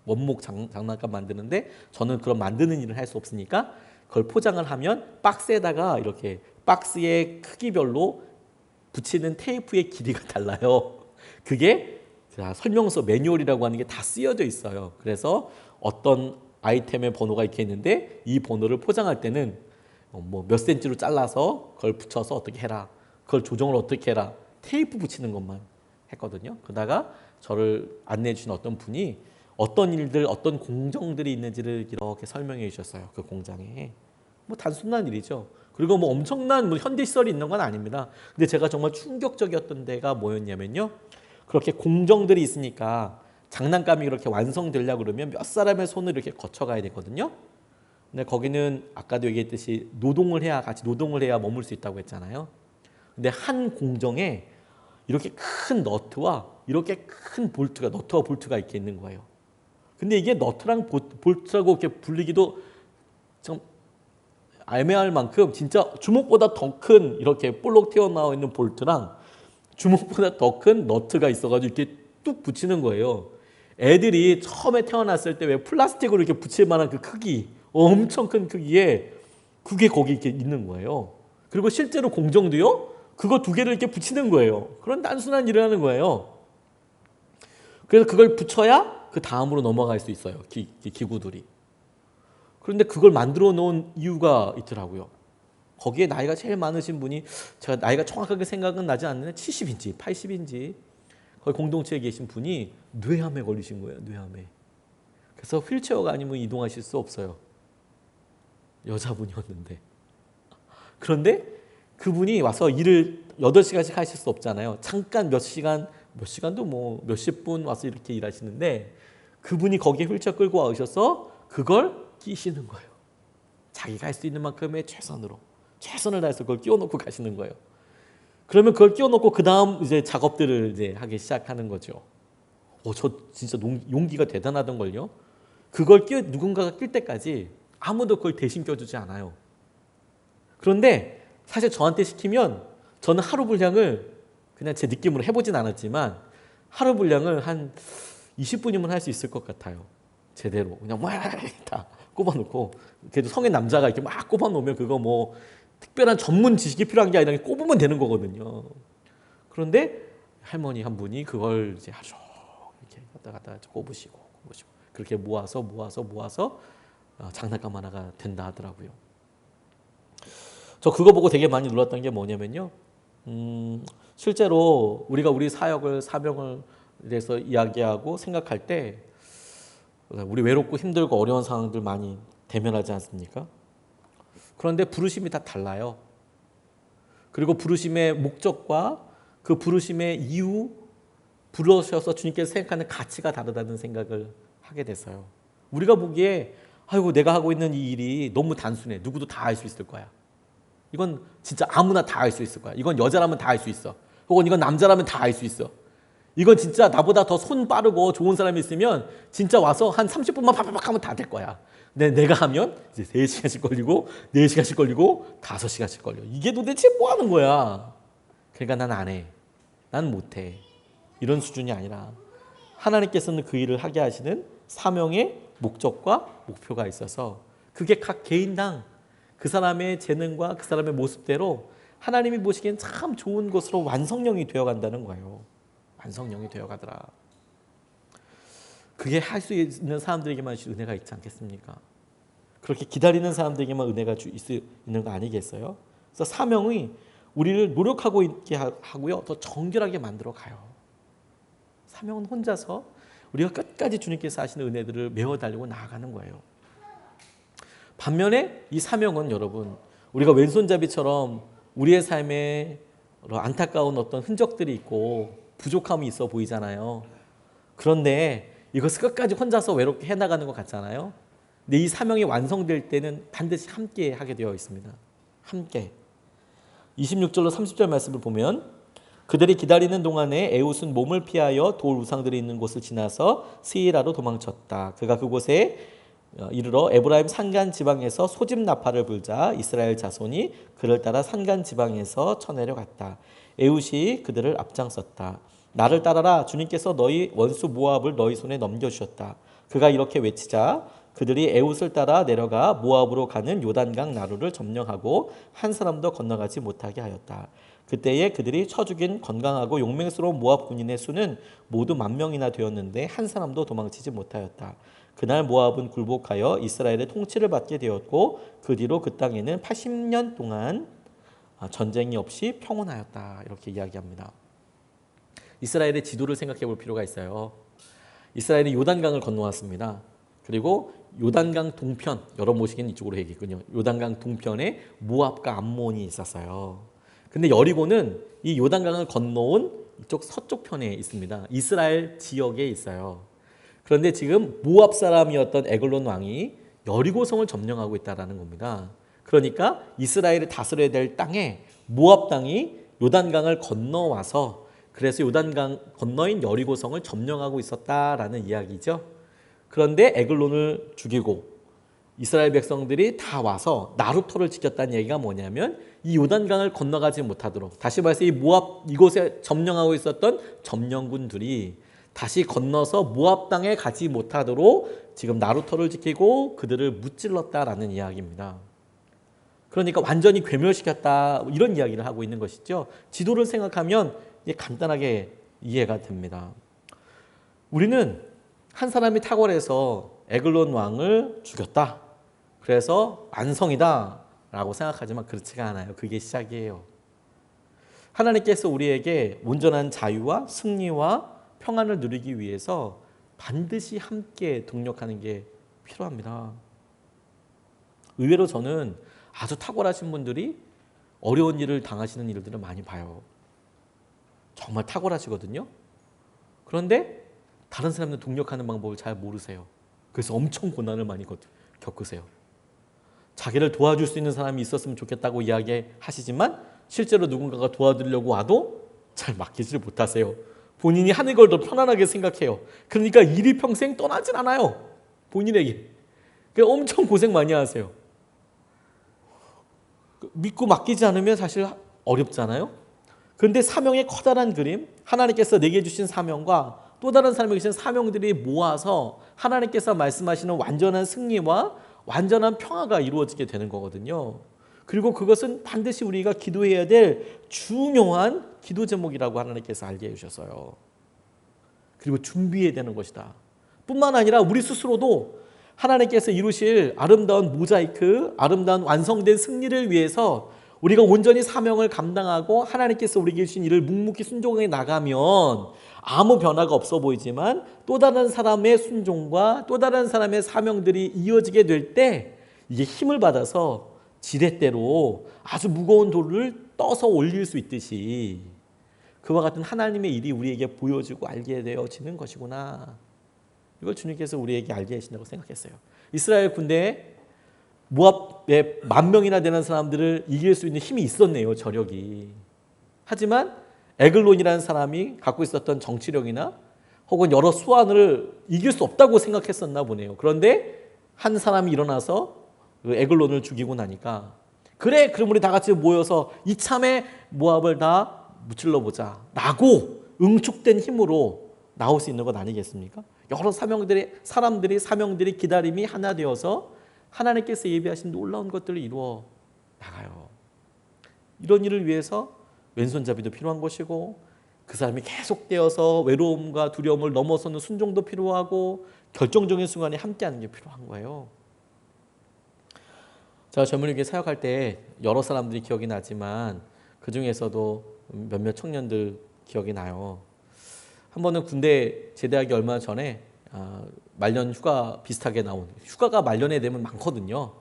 원목 장난감 만드는데 저는 그런 만드는 일을 할 수 없으니까 그걸 포장을 하면 박스에다가 이렇게 박스의 크기별로 붙이는 테이프의 길이가 달라요. 그게 설명서 매뉴얼이라고 하는 게 다 쓰여져 있어요. 그래서 어떤 아이템의 번호가 이렇게 있는데 이 번호를 포장할 때는 뭐 몇 센치로 잘라서 그걸 붙여서 어떻게 해라. 그걸 조정을 어떻게 해라. 테이프 붙이는 것만 했거든요. 그러다가 저를 안내해 주신 어떤 분이 어떤 일들, 어떤 공정들이 있는지를 이렇게 설명해 주셨어요. 그 공장에. 뭐 단순한 일이죠. 그리고 뭐 엄청난 뭐 현대 시설이 있는 건 아닙니다. 근데 제가 정말 충격적이었던 데가 뭐였냐면요. 그렇게 공정들이 있으니까 장난감이 이렇게 완성되려고 그러면 몇 사람의 손을 이렇게 거쳐가야 되거든요. 근데 거기는 아까도 얘기했듯이 같이 노동을 해야 머물 수 있다고 했잖아요. 근데 한 공정에 이렇게 큰 너트와 이렇게 큰 너트와 볼트가 이렇게 있는 거예요. 근데 이게 너트랑 볼트라고 이렇게 불리기도 좀 애매할 만큼 진짜 주먹보다 더 큰 이렇게 볼록 튀어나와 있는 볼트랑 주먹보다 더 큰 너트가 있어가지고 이렇게 뚝 붙이는 거예요. 애들이 처음에 태어났을 때 왜 플라스틱으로 이렇게 붙일 만한 그 크기, 엄청 큰 크기에 그게 거기 이렇게 있는 거예요. 그리고 실제로 공정도요, 그거 두 개를 이렇게 붙이는 거예요. 그런 단순한 일을 하는 거예요. 그래서 그걸 붙여야 그 다음으로 넘어갈 수 있어요. 기구들이. 그런데 그걸 만들어 놓은 이유가 있더라고요. 거기에 나이가 제일 많으신 분이, 제가 나이가 정확하게 생각은 나지 않는데 70인지 80인지 거기 공동체에 계신 분이 뇌암에 걸리신 거예요. 뇌암에. 그래서 휠체어가 아니면 이동하실 수 없어요. 여자분이었는데. 그런데 그분이 와서 일을 8시간씩 하실 수 없잖아요. 잠깐 몇 시간도 뭐 몇십 분 와서 이렇게 일하시는데 그분이 거기에 휠체어 끌고 와오셔서 그걸 끼시는 거예요. 자기가 할 수 있는 만큼의 최선을 다해서 그걸 끼워놓고 가시는 거예요. 그러면 그걸 끼워놓고 그 다음 이제 작업들을 이제 하기 시작하는 거죠. 저 진짜 용기가 대단하던 걸요. 그걸 누군가가 낄 때까지 아무도 그걸 대신 껴주지 않아요. 그런데 사실 저한테 시키면 저는 하루 분량을 그냥 제 느낌으로 해보진 않았지만 하루 분량을 한 20분이면 할 수 있을 것 같아요. 제대로 그냥 막 다 꼽아놓고, 그래도 성인 남자가 이렇게 막 꼽아놓으면 그거 뭐 특별한 전문 지식이 필요한 게 아니라 꼽으면 되는 거거든요. 그런데 할머니 한 분이 그걸 이제 아주 이렇게 갖다 꼽으시고 그렇게 모아서 장난감 하나가 된다 하더라고요. 저 그거 보고 되게 많이 놀랐던 게 뭐냐면요. 실제로 우리가 우리 사명을 대해서 이야기하고 생각할 때 우리 외롭고 힘들고 어려운 상황들 많이 대면하지 않습니까? 그런데 부르심이 다 달라요. 그리고 부르심의 목적과 그 부르심의 이유, 부르셔서 주님께서 생각하는 가치가 다르다는 생각을 하게 돼서요. 우리가 보기에 아이고 내가 하고 있는 이 일이 너무 단순해. 누구도 다 할 수 있을 거야. 이건 진짜 아무나 다 할 수 있을 거야. 이건 여자라면 다 할 수 있어. 혹은 이건 남자라면 다 할 수 있어. 이건 진짜 나보다 더 손 빠르고 좋은 사람이 있으면 진짜 와서 한 30분만 팍팍 하면 다 될 거야. 근데 내가 하면 이제 3시간씩 걸리고 4시간씩 걸리고 5시간씩 걸려. 이게 도대체 뭐 하는 거야? 그러니까 난 안 해. 난 못 해. 이런 수준이 아니라 하나님께서는 그 일을 하게 하시는 사명의 목적과 목표가 있어서 그게 각 개인당 그 사람의 재능과 그 사람의 모습대로 하나님이 보시기엔 참 좋은 것으로 완성형이 되어간다는 거예요. 완성형이 되어가더라. 그게 할 수 있는 사람들에게만 은혜가 있지 않겠습니까? 그렇게 기다리는 사람들에게만 은혜가 있는 거 아니겠어요? 그래서 사명이 우리를 노력하고 있게 하고요, 더 정결하게 만들어 가요. 사명은 혼자서 우리가 끝까지 주님께서 하시는 은혜들을 메워 달리고 나아가는 거예요. 반면에 이 사명은 여러분, 우리가 왼손잡이처럼 우리의 삶에 안타까운 어떤 흔적들이 있고 부족함이 있어 보이잖아요. 그런데 이것을 끝까지 혼자서 외롭게 해나가는 것 같잖아요. 근데 이 사명이 완성될 때는 반드시 함께 하게 되어 있습니다. 함께. 26절로 30절 말씀을 보면 그들이 기다리는 동안에 에훗은 몸을 피하여 돌 우상들이 있는 곳을 지나서 스이라로 도망쳤다. 그가 그곳에 이르러 에브라임 산간 지방에서 소집 나팔을 불자 이스라엘 자손이 그를 따라 산간 지방에서 쳐내려 갔다. 에훗이 그들을 앞장섰다. 나를 따라라. 주님께서 너희 원수 모압을 너희 손에 넘겨주셨다. 그가 이렇게 외치자 그들이 에훗을 따라 내려가 모압으로 가는 요단강 나루를 점령하고 한 사람도 건너가지 못하게 하였다. 그때에 그들이 쳐 죽인 건강하고 용맹스러운 모압 군인의 수는 모두 10,000명이나 되었는데 한 사람도 도망치지 못하였다. 그날 모압은 굴복하여 이스라엘의 통치를 받게 되었고 그 뒤로 그 땅에는 80년 동안 전쟁이 없이 평온하였다. 이렇게 이야기합니다. 이스라엘의 지도를 생각해 볼 필요가 있어요. 이스라엘이 요단강을 건너왔습니다. 그리고 요단강 동편, 여러 모시기는 이쪽으로 얘기했군요. 요단강 동편에 모압과 암몬이 있었어요. 근데 여리고는 이 요단강을 건너온 이쪽 서쪽 편에 있습니다. 이스라엘 지역에 있어요. 그런데 지금 모압 사람이었던 에글론 왕이 여리고성을 점령하고 있다는 겁니다. 그러니까 이스라엘을 다스려야 될 땅에 모압 땅이 요단강을 건너와서 그래서 요단강 건너인 여리고성을 점령하고 있었다라는 이야기죠. 그런데 에글론을 죽이고 이스라엘 백성들이 다 와서 나루토를 지켰다는 얘기가 뭐냐면 이 요단강을 건너가지 못하도록, 다시 말해서 이 모압 이곳에 점령하고 있었던 점령군들이 다시 건너서 모압 땅에 가지 못하도록 지금 나루토를 지키고 그들을 무찔렀다라는 이야기입니다. 그러니까 완전히 괴멸시켰다 이런 이야기를 하고 있는 것이죠. 지도를 생각하면 이게 간단하게 이해가 됩니다. 우리는 한 사람이 탁월해서 에글론 왕을 죽였다. 그래서 완성이다 라고 생각하지만 그렇지가 않아요. 그게 시작이에요. 하나님께서 우리에게 온전한 자유와 승리와 평안을 누리기 위해서 반드시 함께 동력하는 게 필요합니다. 의외로 저는 아주 탁월하신 분들이 어려운 일을 당하시는 일들을 많이 봐요. 정말 탁월하시거든요. 그런데 다른 사람들 동력하는 방법을 잘 모르세요. 그래서 엄청 고난을 많이 겪으세요. 자기를 도와줄 수 있는 사람이 있었으면 좋겠다고 이야기하시지만 실제로 누군가가 도와드리려고 와도 잘 맡기지를 못하세요. 본인이 하는 걸 더 편안하게 생각해요. 그러니까 일이 평생 떠나진 않아요. 본인에게. 그러니까 엄청 고생 많이 하세요. 믿고 맡기지 않으면 사실 어렵잖아요. 그런데 사명의 커다란 그림, 하나님께서 내게 주신 사명과 또 다른 사람에게 주신 사명들이 모아서 하나님께서 말씀하시는 완전한 승리와 완전한 평화가 이루어지게 되는 거거든요. 그리고 그것은 반드시 우리가 기도해야 될 중요한 기도 제목이라고 하나님께서 알게 해주셨어요. 그리고 준비해야 되는 것이다. 뿐만 아니라 우리 스스로도 하나님께서 이루실 아름다운 모자이크, 아름다운 완성된 승리를 위해서 우리가 온전히 사명을 감당하고 하나님께서 우리에게 주신 일을 묵묵히 순종해 나가면 아무 변화가 없어 보이지만 또 다른 사람의 순종과 또 다른 사람의 사명들이 이어지게 될 때 이게 힘을 받아서 지렛대로 아주 무거운 돌을 떠서 올릴 수 있듯이 그와 같은 하나님의 일이 우리에게 보여지고 알게 되어지는 것이구나. 이걸 주님께서 우리에게 알게 하신다고 생각했어요. 이스라엘 군대에 모압에 10,000명이나 되는 사람들을 이길 수 있는 힘이 있었네요. 저력이. 하지만 에글론이라는 사람이 갖고 있었던 정치력이나 혹은 여러 수완을 이길 수 없다고 생각했었나 보네요. 그런데 한 사람이 일어나서 그 에글론을 죽이고 나니까 그래 그럼 우리 다 같이 모여서 이참에 모압을 다 무찔러 보자 라고 응축된 힘으로 나올 수 있는 것 아니겠습니까? 여러 사명들이 기다림이 하나 되어서 하나님께서 예비하신 놀라운 것들을 이루어 나가요. 이런 일을 위해서 왼손잡이도 필요한 것이고 그 사람이 계속되어서 외로움과 두려움을 넘어서는 순종도 필요하고 결정적인 순간에 함께하는 게 필요한 거예요. 제가 젊은이교회 사역할 때 여러 사람들이 기억이 나지만 그 중에서도 몇몇 청년들 기억이 나요. 한 번은 군대 제대하기 얼마 전에 말년 휴가 비슷하게 나온 휴가가 말년에 되면 많거든요.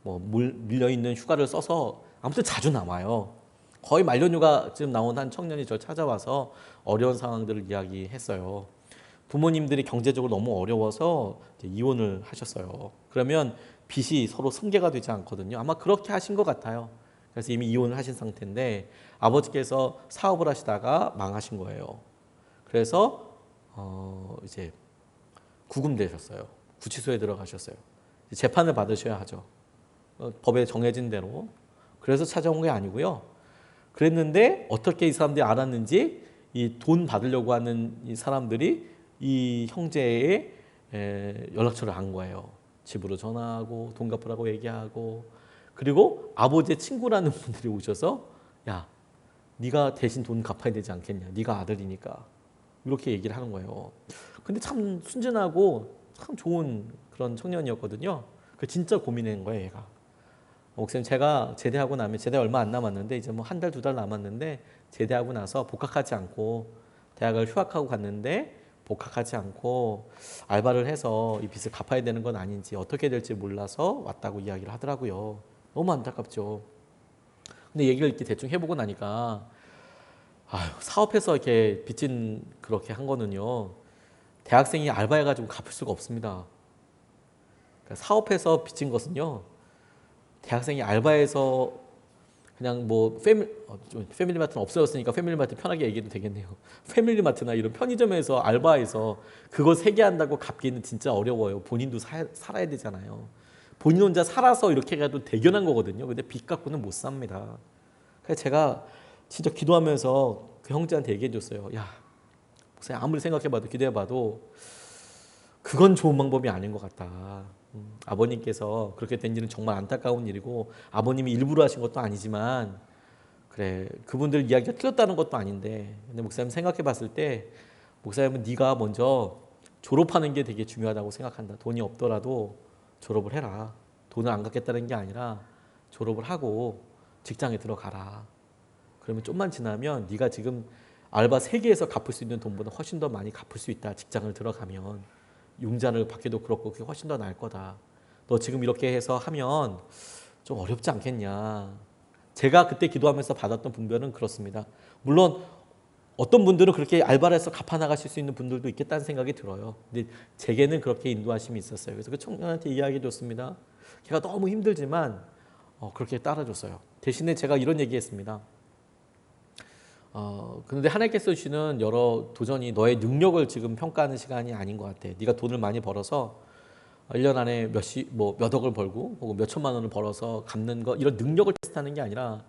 뭐 밀려있는 휴가를 써서 아무튼 자주 남아요. 거의 말년 휴가쯤 나온 한 청년이 저를 찾아와서 어려운 상황들을 이야기했어요. 부모님들이 경제적으로 너무 어려워서 이혼을 하셨어요. 그러면 빚이 서로 승계가 되지 않거든요. 아마 그렇게 하신 것 같아요. 그래서 이미 이혼을 하신 상태인데 아버지께서 사업을 하시다가 망하신 거예요. 그래서 이제 구금되셨어요. 구치소에 들어가셨어요. 재판을 받으셔야 하죠. 법에 정해진 대로. 그래서 찾아온 게 아니고요. 그랬는데 어떻게 이 사람들이 알았는지 이 돈 받으려고 하는 이 사람들이 이 형제의 연락처를 안 거예요. 집으로 전화하고 돈 갚으라고 얘기하고 그리고 아버지의 친구라는 분들이 오셔서 야, 네가 대신 돈 갚아야 되지 않겠냐. 네가 아들이니까. 이렇게 얘기를 하는 거예요. 근데 참 순진하고 참 좋은 그런 청년이었거든요. 그 진짜 고민한 거예요, 얘가. 목사님, 제가 제대하고 나면 제대 얼마 안 남았는데 이제 뭐 한 달, 2달 남았는데 제대하고 나서 복학하지 않고 대학을 휴학하고 갔는데 복학하지 않고 알바를 해서 이 빚을 갚아야 되는 건 아닌지 어떻게 될지 몰라서 왔다고 이야기를 하더라고요. 너무 안타깝죠. 근데 얘기를 이렇게 대충 해보고 나니까 사업해서 이렇게 빚진 그렇게 한 거는요. 대학생이 알바해가지고 갚을 수가 없습니다. 그러니까 사업해서 빚진 것은요. 대학생이 알바해서 그냥 뭐 패밀리마트는 없어졌으니까 패밀리마트 편하게 얘기해도 되겠네요. 패밀리마트나 이런 편의점에서 알바해서 그거 3개 한다고 갚기는 진짜 어려워요. 본인도 살아야 되잖아요. 본인 혼자 살아서 이렇게 해도 대견한 거거든요. 근데 빚 갖고는 못 삽니다. 그래서 제가 진짜 기도하면서 그 형제한테 얘기해 줬어요. 야, 목사님 아무리 생각해봐도 기도해봐도 그건 좋은 방법이 아닌 것 같다. 아버님께서 그렇게 된 일은 정말 안타까운 일이고 아버님이 일부러 하신 것도 아니지만 그래 그분들 이야기가 틀렸다는 것도 아닌데 근데 목사님 생각해봤을 때 목사님은 네가 먼저 졸업하는 게 되게 중요하다고 생각한다. 돈이 없더라도 졸업을 해라. 돈을 안 갚겠다는 게 아니라 졸업을 하고 직장에 들어가라. 그러면 좀만 지나면 네가 지금 알바 3개에서 갚을 수 있는 돈보다 훨씬 더 많이 갚을 수 있다. 직장을 들어가면 융자를 받기도 그렇고 그게 훨씬 더 나을 거다. 너 지금 이렇게 해서 하면 좀 어렵지 않겠냐. 제가 그때 기도하면서 받았던 분별은 그렇습니다. 물론 어떤 분들은 그렇게 알바를 해서 갚아 나가실 수 있는 분들도 있겠다는 생각이 들어요. 근데 제게는 그렇게 인도하심이 있었어요. 그래서 그 청년한테 이야기해 줬습니다. 걔가 너무 힘들지만 그렇게 따라줬어요. 대신에 제가 이런 얘기했습니다. 그런데 하나님께서 주시는 여러 도전이 너의 능력을 지금 평가하는 시간이 아닌 것 같아. 네가 돈을 많이 벌어서 1년 안에 몇 억을 벌고 혹은 몇 천만 원을 벌어서 갚는 거, 이런 능력을 테스트하는 게 아니라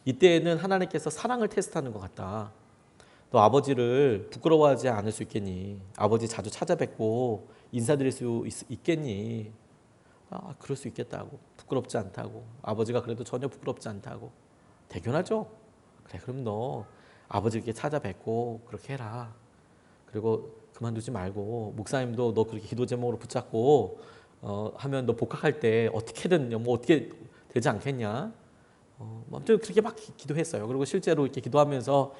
이때에는 하나님께서 사랑을 테스트하는 것 같다. 너 아버지를 부끄러워하지 않을 수 있겠니? 아버지 자주 찾아뵙고 인사드릴 수 있겠니? 그럴 수 있겠다고. 부끄럽지 않다고. 아버지가 그래도 전혀 부끄럽지 않다고. 대견하죠? 그래, 그럼 너 아버지께 찾아뵙고 그렇게 해라. 그리고 그만두지 말고 목사님도 너 그렇게 기도 제목으로 붙잡고 하면 너 복학할 때 어떻게든 뭐 어떻게 되지 않겠냐. 아무튼 그렇게 막 기도했어요. 그리고 실제로 이렇게 기도하면서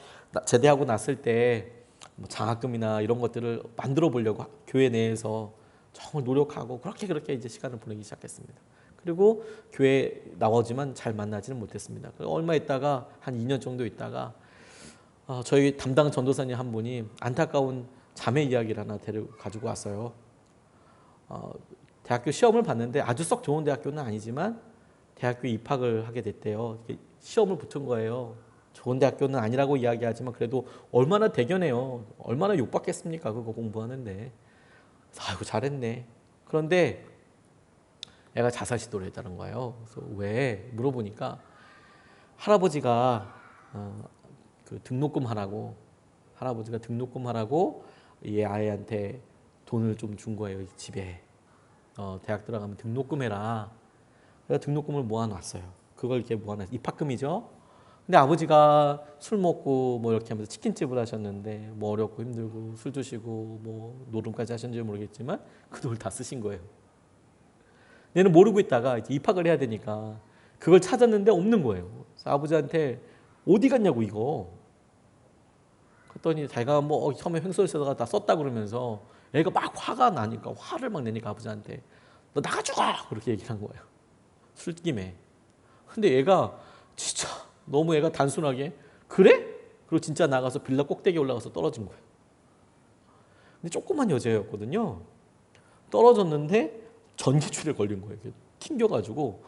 제대하고 났을 때 뭐 장학금이나 이런 것들을 만들어 보려고 교회 내에서 정말 노력하고 그렇게 이제 시간을 보내기 시작했습니다. 그리고 교회 나오지만 잘 만나지는 못했습니다. 얼마 있다가 한 2년 정도 있다가 저희 담당 전도사님 한 분이 안타까운 자매 이야기를 하나 가지고 왔어요. 대학교 시험을 봤는데 아주 썩 좋은 대학교는 아니지만 대학교에 입학을 하게 됐대요. 시험을 붙은 거예요. 좋은 대학교는 아니라고 이야기하지만 그래도 얼마나 대견해요. 얼마나 욕받겠습니까? 그거 공부하는데. 아이고 잘했네. 그런데 애가 자살 시도를 했다는 거예요. 그래서 왜? 물어보니까 할아버지가 그 할아버지가 등록금 하라고 이 아이한테 돈을 좀 준 거예요. 집에 대학 들어가면 등록금 해라. 그래서 등록금을 모아놨어요. 그걸 이렇게 모아놨어요. 입학금이죠. 근데 아버지가 술 먹고 뭐 이렇게 하면서 치킨집을 하셨는데 뭐 어렵고 힘들고 술 드시고 뭐 노름까지 하셨는지 모르겠지만 그 돈을 다 쓰신 거예요. 얘는 모르고 있다가 이제 입학을 해야 되니까 그걸 찾았는데 없는 거예요. 그래서 아버지한테 어디 갔냐고 이거. 그랬더니 자기가 뭐 처음에 횡설수설하다가 다 썼다 그러면서 애가 막 화가 나니까 화를 막 내니까 아버지한테 너 나가 죽어! 그렇게 얘기를 한 거예요. 술김에. 근데 얘가 진짜 너무 애가 단순하게 그래? 그리고 진짜 나가서 빌라 꼭대기에 올라가서 떨어진 거예요. 근데 조그만 여자였거든요. 떨어졌는데 전기줄에 걸린 거예요. 튕겨가지고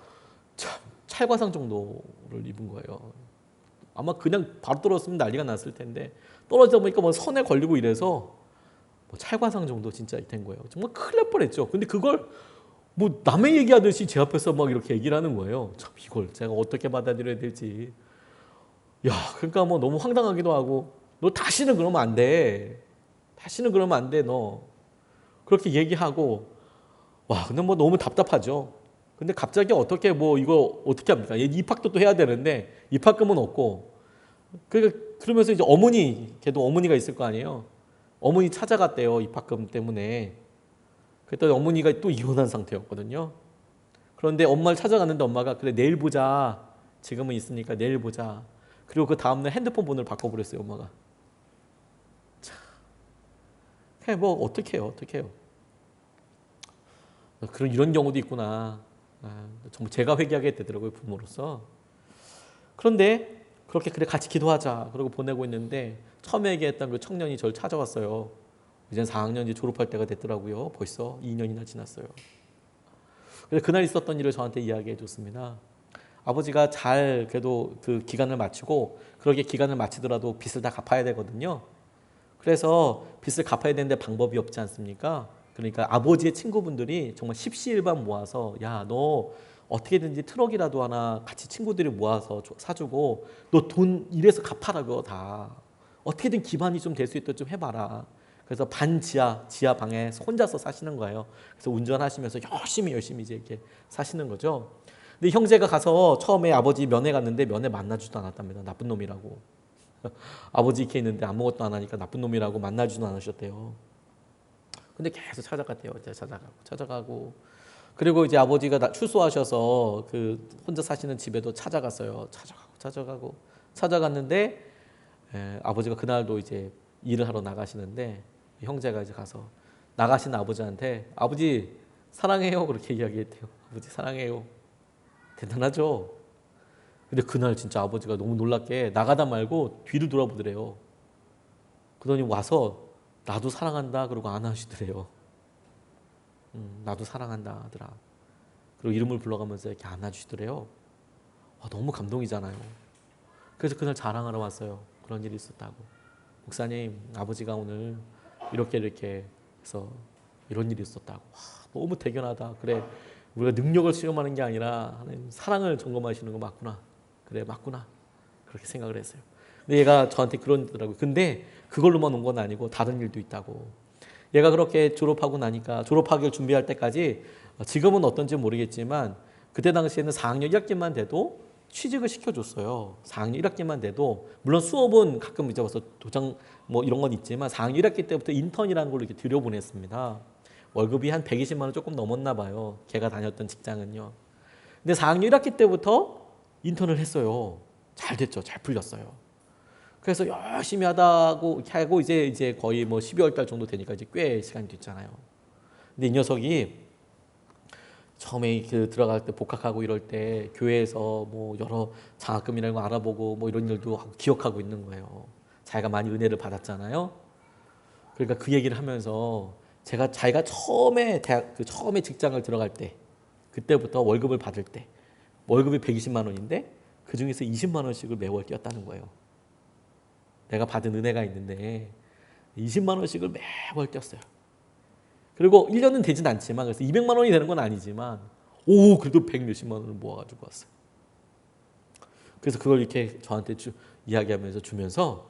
찰과상 정도를 입은 거예요. 아마 그냥 바로 떨어졌으면 난리가 났을 텐데 떨어지다 보니까 뭐 선에 걸리고 이래서 뭐 찰과상 정도 진짜 된 거예요. 정말 큰일 날 뻔했죠. 근데 그걸 뭐 남의 얘기하듯이 제 앞에서 막 이렇게 얘기를 하는 거예요. 참 이걸 제가 어떻게 받아들여야 될지. 야, 그러니까 뭐 너무 황당하기도 하고 너 다시는 그러면 안 돼. 다시는 그러면 안 돼, 너. 그렇게 얘기하고 와, 근데 뭐 너무 답답하죠. 근데 갑자기 어떻게 뭐 이거 어떻게 합니까? 입학도 또 해야 되는데 입학금은 없고 그러면서 이제 걔도 어머니가 있을 거 아니에요. 어머니 찾아갔대요. 입학금 때문에. 그랬더니 어머니가 또 이혼한 상태였거든요. 그런데 엄마를 찾아갔는데 엄마가 그래 내일 보자. 지금은 있으니까 내일 보자. 그리고 그 다음날 핸드폰 번호를 바꿔버렸어요. 엄마가. 참, 그냥 뭐 어떻게 해요. 이런 경우도 있구나. 정말 제가 회개하게 되더라고요. 부모로서. 그런데 그렇게 그래 같이 기도하자. 그러고 보내고 있는데 처음에 얘기했던 그 청년이 저를 찾아왔어요. 이제 4학년 이제 졸업할 때가 됐더라고요. 벌써 2년이나 지났어요. 그래서 그날 있었던 일을 저한테 이야기해 줬습니다. 아버지가 잘 그래도 그 기간을 마치고 그렇게 기간을 마치더라도 빚을 다 갚아야 되거든요. 그래서 빚을 갚아야 되는데 방법이 없지 않습니까? 그러니까 아버지의 친구분들이 정말 십시일반 모아서 야, 너 어떻게든지 트럭이라도 하나 같이 친구들이 모아서 사주고 너 돈 이래서 갚아라 그거 다. 어떻게든 기반이 좀 될 수 있도록 좀 해봐라. 그래서 지하 방에 혼자서 사시는 거예요. 그래서 운전하시면서 열심히 이제 이렇게 사시는 거죠. 근데 형제가 가서 처음에 아버지 면회 갔는데 면회 만나주지도 않았답니다. 나쁜 놈이라고. 아버지 이렇게 있는데 아무것도 안 하니까 나쁜 놈이라고 만나주지도 않으셨대요. 근데 계속 찾아갔대요. 찾아가고. 그리고 이제 아버지가 출소하셔서 그 혼자 사시는 집에도 찾아갔어요. 찾아갔는데 아버지가 그날도 이제 일을 하러 나가시는데 형제가 이제 가서 나가신 아버지한테 아버지 사랑해요. 그렇게 이야기했대요. 아버지 사랑해요. 대단하죠? 근데 그날 진짜 아버지가 너무 놀랍게 나가다 말고 뒤를 돌아보더래요. 그러더니 와서 나도 사랑한다 그러고 안아주시더래요. 나도 사랑한다 하더라. 그리고 이름을 불러가면서 이렇게 안아주시더래요. 와, 너무 감동이잖아요. 그래서 그날 자랑하러 왔어요. 그런 일이 있었다고. 목사님, 아버지가 오늘 이렇게 해서 이런 일이 있었다고. 와, 너무 대견하다. 그래, 우리가 능력을 시험하는 게 아니라 하나님 사랑을 점검하시는 거 맞구나. 그래, 맞구나. 그렇게 생각을 했어요. 근데 얘가 저한테 그러더라고요. 근데 그걸로만 온 건 아니고 다른 일도 있다고. 얘가 그렇게 졸업하고 나니까 졸업하기를 준비할 때까지 지금은 어떤지 모르겠지만 그때 당시에는 4학년 1학기만 돼도 취직을 시켜줬어요. 4학년 1학기만 돼도 물론 수업은 가끔 이제 와서 도장 뭐 이런 건 있지만 4학년 1학기 때부터 인턴이라는 걸로 이렇게 들여보냈습니다. 월급이 한 120만 원 조금 넘었나 봐요. 걔가 다녔던 직장은요. 근데 4학년 1학기 때부터 인턴을 했어요. 잘 됐죠. 잘 풀렸어요. 그래서 열심히 하다고 하고 이제 거의 뭐 12월 달 정도 되니까 이제 꽤 시간이 됐잖아요. 근데 이 녀석이 처음에 그 들어갈 때 복학하고 이럴 때 교회에서 뭐 여러 장학금이라는 거 알아보고 뭐 이런 일도 하고 기억하고 있는 거예요. 자기가 많이 은혜를 받았잖아요. 그러니까 그 얘기를 하면서 자기가 처음에 처음에 직장을 들어갈 때 그때부터 월급을 받을 때 월급이 120만 원인데 그 중에서 20만 원씩을 매월 띄었다는 거예요. 내가 받은 은혜가 있는데 20만 원씩을 매월 띄었어요. 그리고 1년은 되진 않지만 그래서 200만 원이 되는 건 아니지만 그래도 100 몇십만 원을 모아가지고 왔어요. 그래서 그걸 이렇게 저한테 이야기하면서 주면서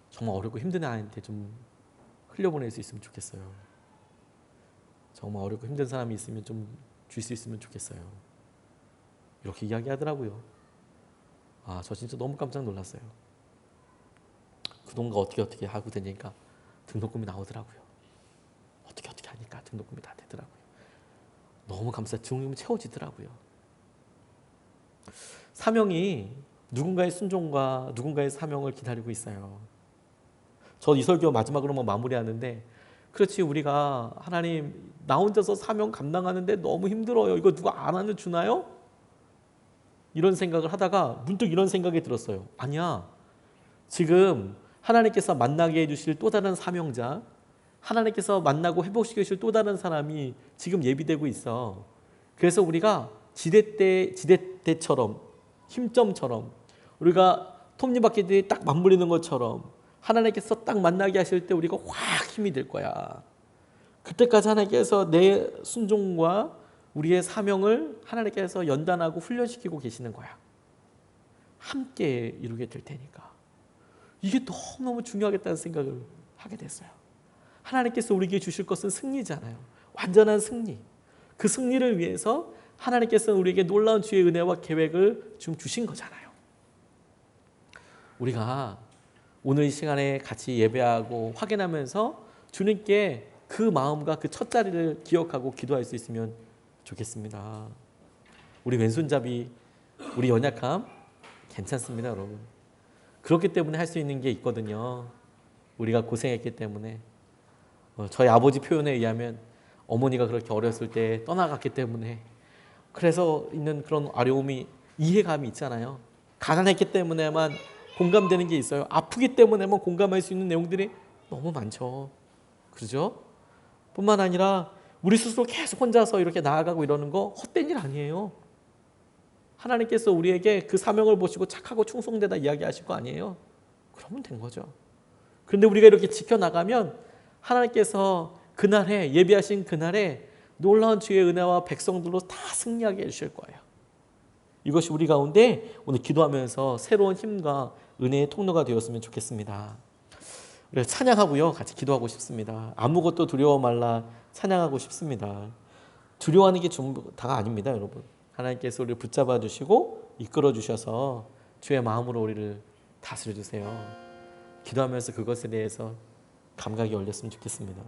정말 어렵고 힘든 아이한테 좀 흘려보낼 수 있으면 좋겠어요. 정말 어렵고 힘든 사람이 있으면 좀 줄 수 있으면 좋겠어요. 이렇게 이야기하더라고요. 저 진짜 너무 깜짝 놀랐어요. 그 돈과 어떻게 하고 되니까 등록금이 나오더라고요. 어떻게 하니까 등록금이 다 되더라고요. 너무 등록금이 채워지더라고요. 사명이 누군가의 순종과 누군가의 사명을 기다리고 있어요. 저 이 설교 마지막으로 마무리하는데 그렇지 우리가 하나님 나 혼자서 사명 감당하는데 너무 힘들어요. 이거 누가 안 하면 주나요? 이런 생각을 하다가 문득 이런 생각이 들었어요. 아니야. 지금 하나님께서 만나게 해주실 또 다른 사명자 하나님께서 만나고 회복시켜 주실 또 다른 사람이 지금 예비되고 있어. 그래서 우리가 지렛대처럼 힘점처럼 우리가 톱니바퀴들이 딱 맞물리는 것처럼 하나님께서 딱 만나게 하실 때 우리가 확 힘이 될 거야. 그때까지 하나님께서 내 순종과 우리의 사명을 하나님께서 연단하고 훈련시키고 계시는 거야. 함께 이루게 될 테니까. 이게 너무너무 중요하겠다는 생각을 하게 됐어요. 하나님께서 우리에게 주실 것은 승리잖아요. 완전한 승리. 그 승리를 위해서 하나님께서 우리에게 놀라운 주의 은혜와 계획을 좀 주신 거잖아요. 우리가 오늘 이 시간에 같이 예배하고 확인하면서 주님께 그 마음과 그 첫 자리를 기억하고 기도할 수 있으면 좋겠습니다. 우리 왼손잡이, 우리 연약함 괜찮습니다, 여러분. 그렇기 때문에 할 수 있는 게 있거든요. 우리가 고생했기 때문에. 저희 아버지 표현에 의하면 어머니가 그렇게 어렸을 때 떠나갔기 때문에 그래서 있는 그런 어려움이 이해감이 있잖아요. 가난했기 때문에만 공감되는 게 있어요. 아프기 때문에만 공감할 수 있는 내용들이 너무 많죠. 그렇죠? 뿐만 아니라 우리 스스로 계속 혼자서 이렇게 나아가고 이러는 거 헛된 일 아니에요. 하나님께서 우리에게 그 사명을 보시고 착하고 충성되다 이야기하실 거 아니에요. 그러면 된 거죠. 그런데 우리가 이렇게 지켜나가면 하나님께서 그날에 예비하신 그날에 놀라운 주의 은혜와 백성들로 다 승리하게 해주실 거예요. 이것이 우리 가운데 오늘 기도하면서 새로운 힘과 은혜의 통로가 되었으면 좋겠습니다. 그래서 찬양하고요. 같이 기도하고 싶습니다. 아무것도 두려워 말라 찬양하고 싶습니다. 두려워하는 게 전부 다가 아닙니다, 여러분. 하나님께서 우리를 붙잡아 주시고 이끌어 주셔서 주의 마음으로 우리를 다스려 주세요. 기도하면서 그것에 대해서 감각이 열렸으면 좋겠습니다.